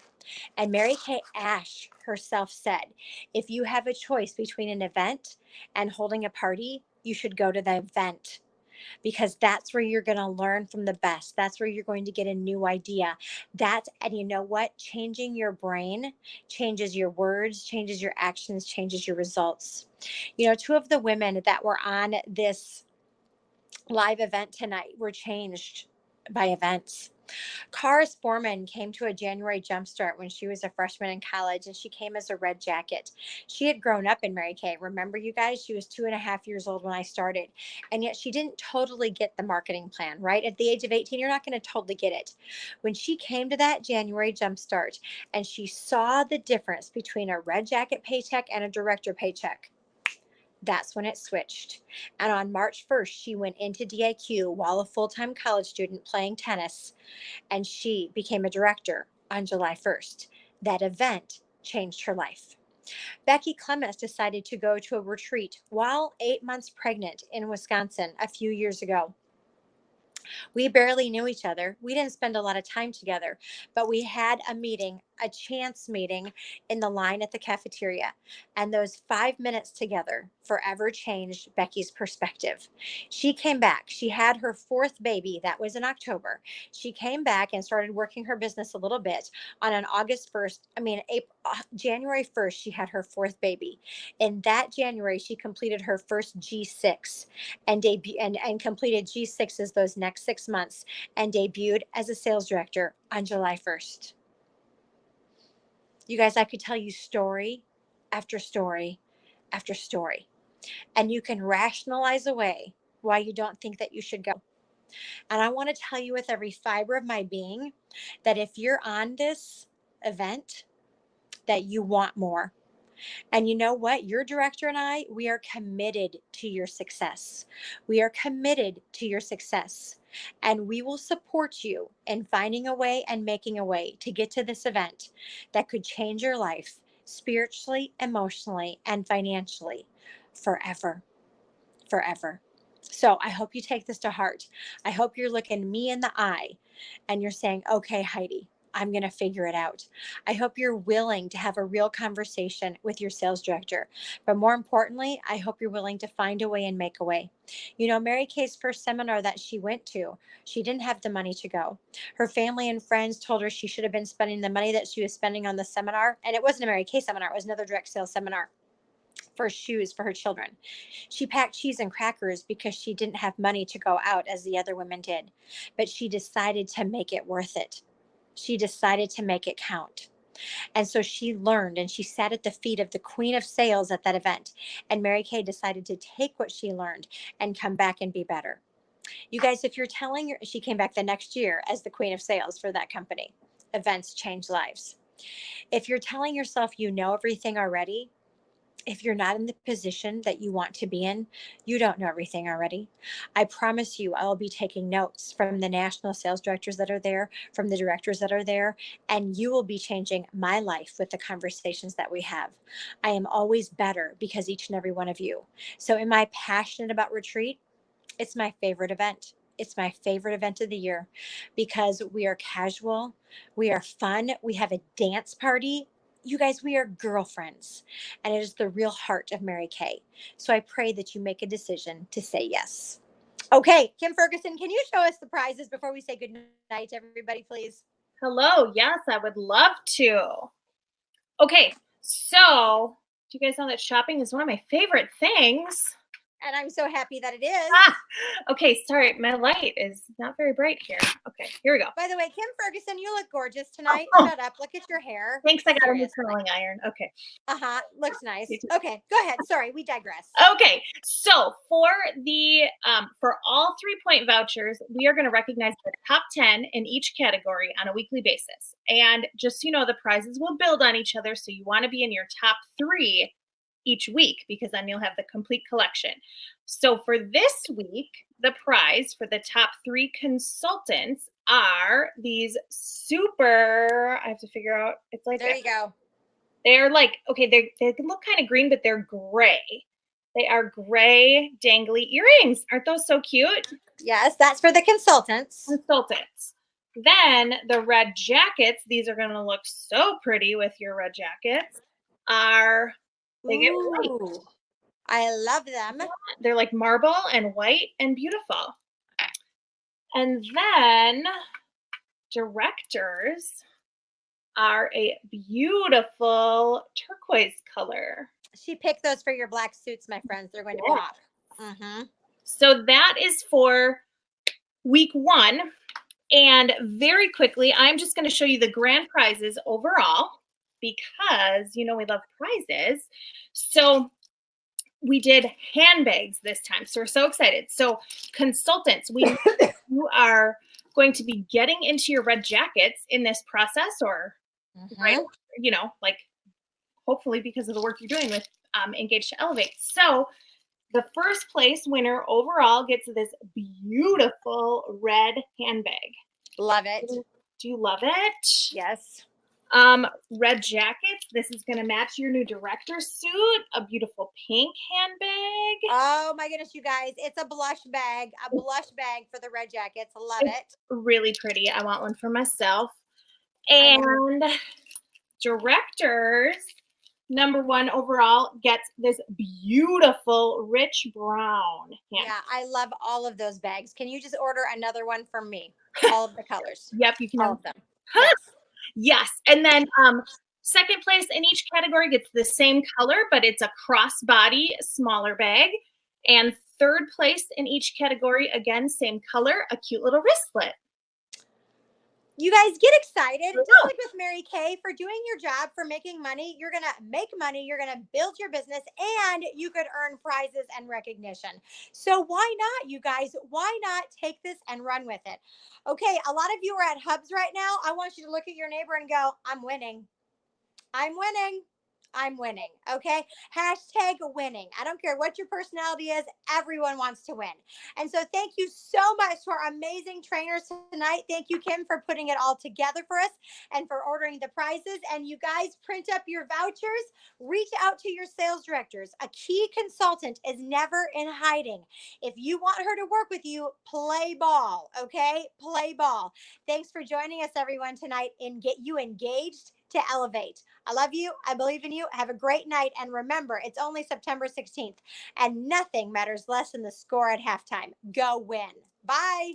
And Mary Kay Ash herself said, if you have a choice between an event and holding a party, you should go to the event because that's where you're going to learn from the best. That's where you're going to get a new idea. And you know what? Changing your brain changes your words, changes your actions, changes your results. You know, 2 of the women that were on this live event tonight were changed by events. Karis Foreman came to a January Jumpstart when she was a freshman in college, and she came as a Red Jacket. She had grown up in Mary Kay. Remember, you guys, she was 2.5 years old when I started, and yet she didn't totally get the marketing plan, right? At the age of 18, you're not going to totally get it. When she came to that January Jumpstart and she saw the difference between a Red Jacket paycheck and a director paycheck, that's when it switched. And on March 1st, she went into DIQ while a full-time college student playing tennis, and she became a director on July 1st. That event changed her life. Becky Clements decided to go to a retreat while 8 months pregnant in Wisconsin a few years ago. We barely knew each other. We didn't spend a lot of time together, but we had a meeting, a chance meeting in the line at the cafeteria. And those 5 minutes together forever changed Becky's perspective. She came back. She had her 4th baby. That was in October. She came back and started working her business a little bit. On an January 1st, she had her 4th baby. In that January, she completed her first G6 and completed G6s those next 6 months and debuted as a sales director on July 1st. You guys, I could tell you story after story after story, and you can rationalize away why you don't think that you should go. And I want to tell you with every fiber of my being that if you're on this event, that you want more. And you know what? Your director and I, we are committed to your success. We are committed to your success. And we will support you in finding a way and making a way to get to this event that could change your life spiritually, emotionally, and financially forever. Forever. So I hope you take this to heart. I hope you're looking me in the eye and you're saying, okay, Heidi, I'm going to figure it out. I hope you're willing to have a real conversation with your sales director. But more importantly, I hope you're willing to find a way and make a way. You know, Mary Kay's first seminar that she went to, she didn't have the money to go. Her family and friends told her she should have been spending the money that she was spending on the seminar. And it wasn't a Mary Kay seminar, it was another direct sales seminar for shoes for her children. She packed cheese and crackers because she didn't have money to go out as the other women did. But she decided to make it worth it. She decided to make it count. And so she learned and she sat at the feet of the queen of sales at that event. And Mary Kay decided to take what she learned and come back and be better. You guys, if you're telling her, she came back the next year as the queen of sales for that company. Events change lives. If you're telling yourself you know everything already, if you're not in the position that you want to be in, you don't know everything already. I promise you, I will be taking notes from the national sales directors that are there, from the directors that are there, and you will be changing my life with the conversations that we have. I am always better because each and every one of you. So am I passionate about retreat? It's my favorite event. It's my favorite event of the year because we are casual, we are fun, we have a dance party. You guys, we are girlfriends, and it is the real heart of Mary Kay. So I pray that you make a decision to say yes. Okay, Kim Ferguson, can you show us the prizes before we say good night to everybody, please? Hello. Yes, I would love to. Okay. So, do you guys know that shopping is one of my favorite things? And I'm so happy that it is. Okay. Sorry. My light is not very bright here. Okay. Here we go. By the way, Kim Ferguson, you look gorgeous tonight. Oh. Shut up. Look at your hair. Thanks. I got a new Seriously. curling iron. Okay. Looks nice. You too. Okay, go ahead. Sorry, we digress. Okay, so for the for all 3-point vouchers, we are going to recognize the top 10 in each category on a weekly basis. And just so you know, the prizes will build on each other, so you want to be in your top 3 each week because then you'll have the complete collection. So for this week, the prize for the top 3 consultants are these super, I have to figure out, it's like There you go. they're like, okay, they can look kind of green, but they're gray. They are gray dangly earrings. Aren't those so cute? Yes, that's for the consultants. Consultants. Then the red jackets, these are going to look so pretty with your red jackets, they get white. Ooh, I love them. They're like marble and white and beautiful. And then directors are a beautiful turquoise color. She picked those for your black suits, my friends. They're going to Yeah. pop. Mm-hmm. So that is for week 1. And very quickly, I'm just going to show you the grand prizes overall because, you know, we love prizes. So we did handbags this time. So we're so excited. So consultants, you are going to be getting into your red jackets in this process or, right, you know, like hopefully because of the work you're doing with Engage to Elevate. So the first place winner overall gets this beautiful red handbag. Love it. Do you love it? Yes. Red jackets. This is going to match your new director suit. A beautiful pink handbag. Oh my goodness, you guys. It's a blush bag for the red jackets. Love it. Really pretty. I want one for myself. And directors, number 1 overall gets this beautiful rich brown handbag. Yeah, I love all of those bags. Can you just order another one from me? All of the colors. Yep, you can All have of them. Yes. Yes. And then second place in each category gets the same color, but it's a crossbody smaller bag. And third place in each category, again, same color, a cute little wristlet. You guys get excited, just like with Mary Kay, for doing your job, for making money. You're going to make money. You're going to build your business, and you could earn prizes and recognition. So why not, you guys? Why not take this and run with it? Okay, a lot of you are at Hubs right now. I want you to look at your neighbor and go, I'm winning. I'm winning. I'm winning. Okay. Hashtag winning. I don't care what your personality is. Everyone wants to win. And so thank you so much to our amazing trainers tonight. Thank you, Kim, for putting it all together for us and for ordering the prizes. And you guys print up your vouchers, reach out to your sales directors. A key consultant is never in hiding. If you want her to work with you, play ball. Okay. Play ball. Thanks for joining us, everyone, tonight in Get You Engaged to Elevate. I love you. I believe in you. Have a great night. And remember, it's only September 16th, and nothing matters less than the score at halftime. Go win. Bye.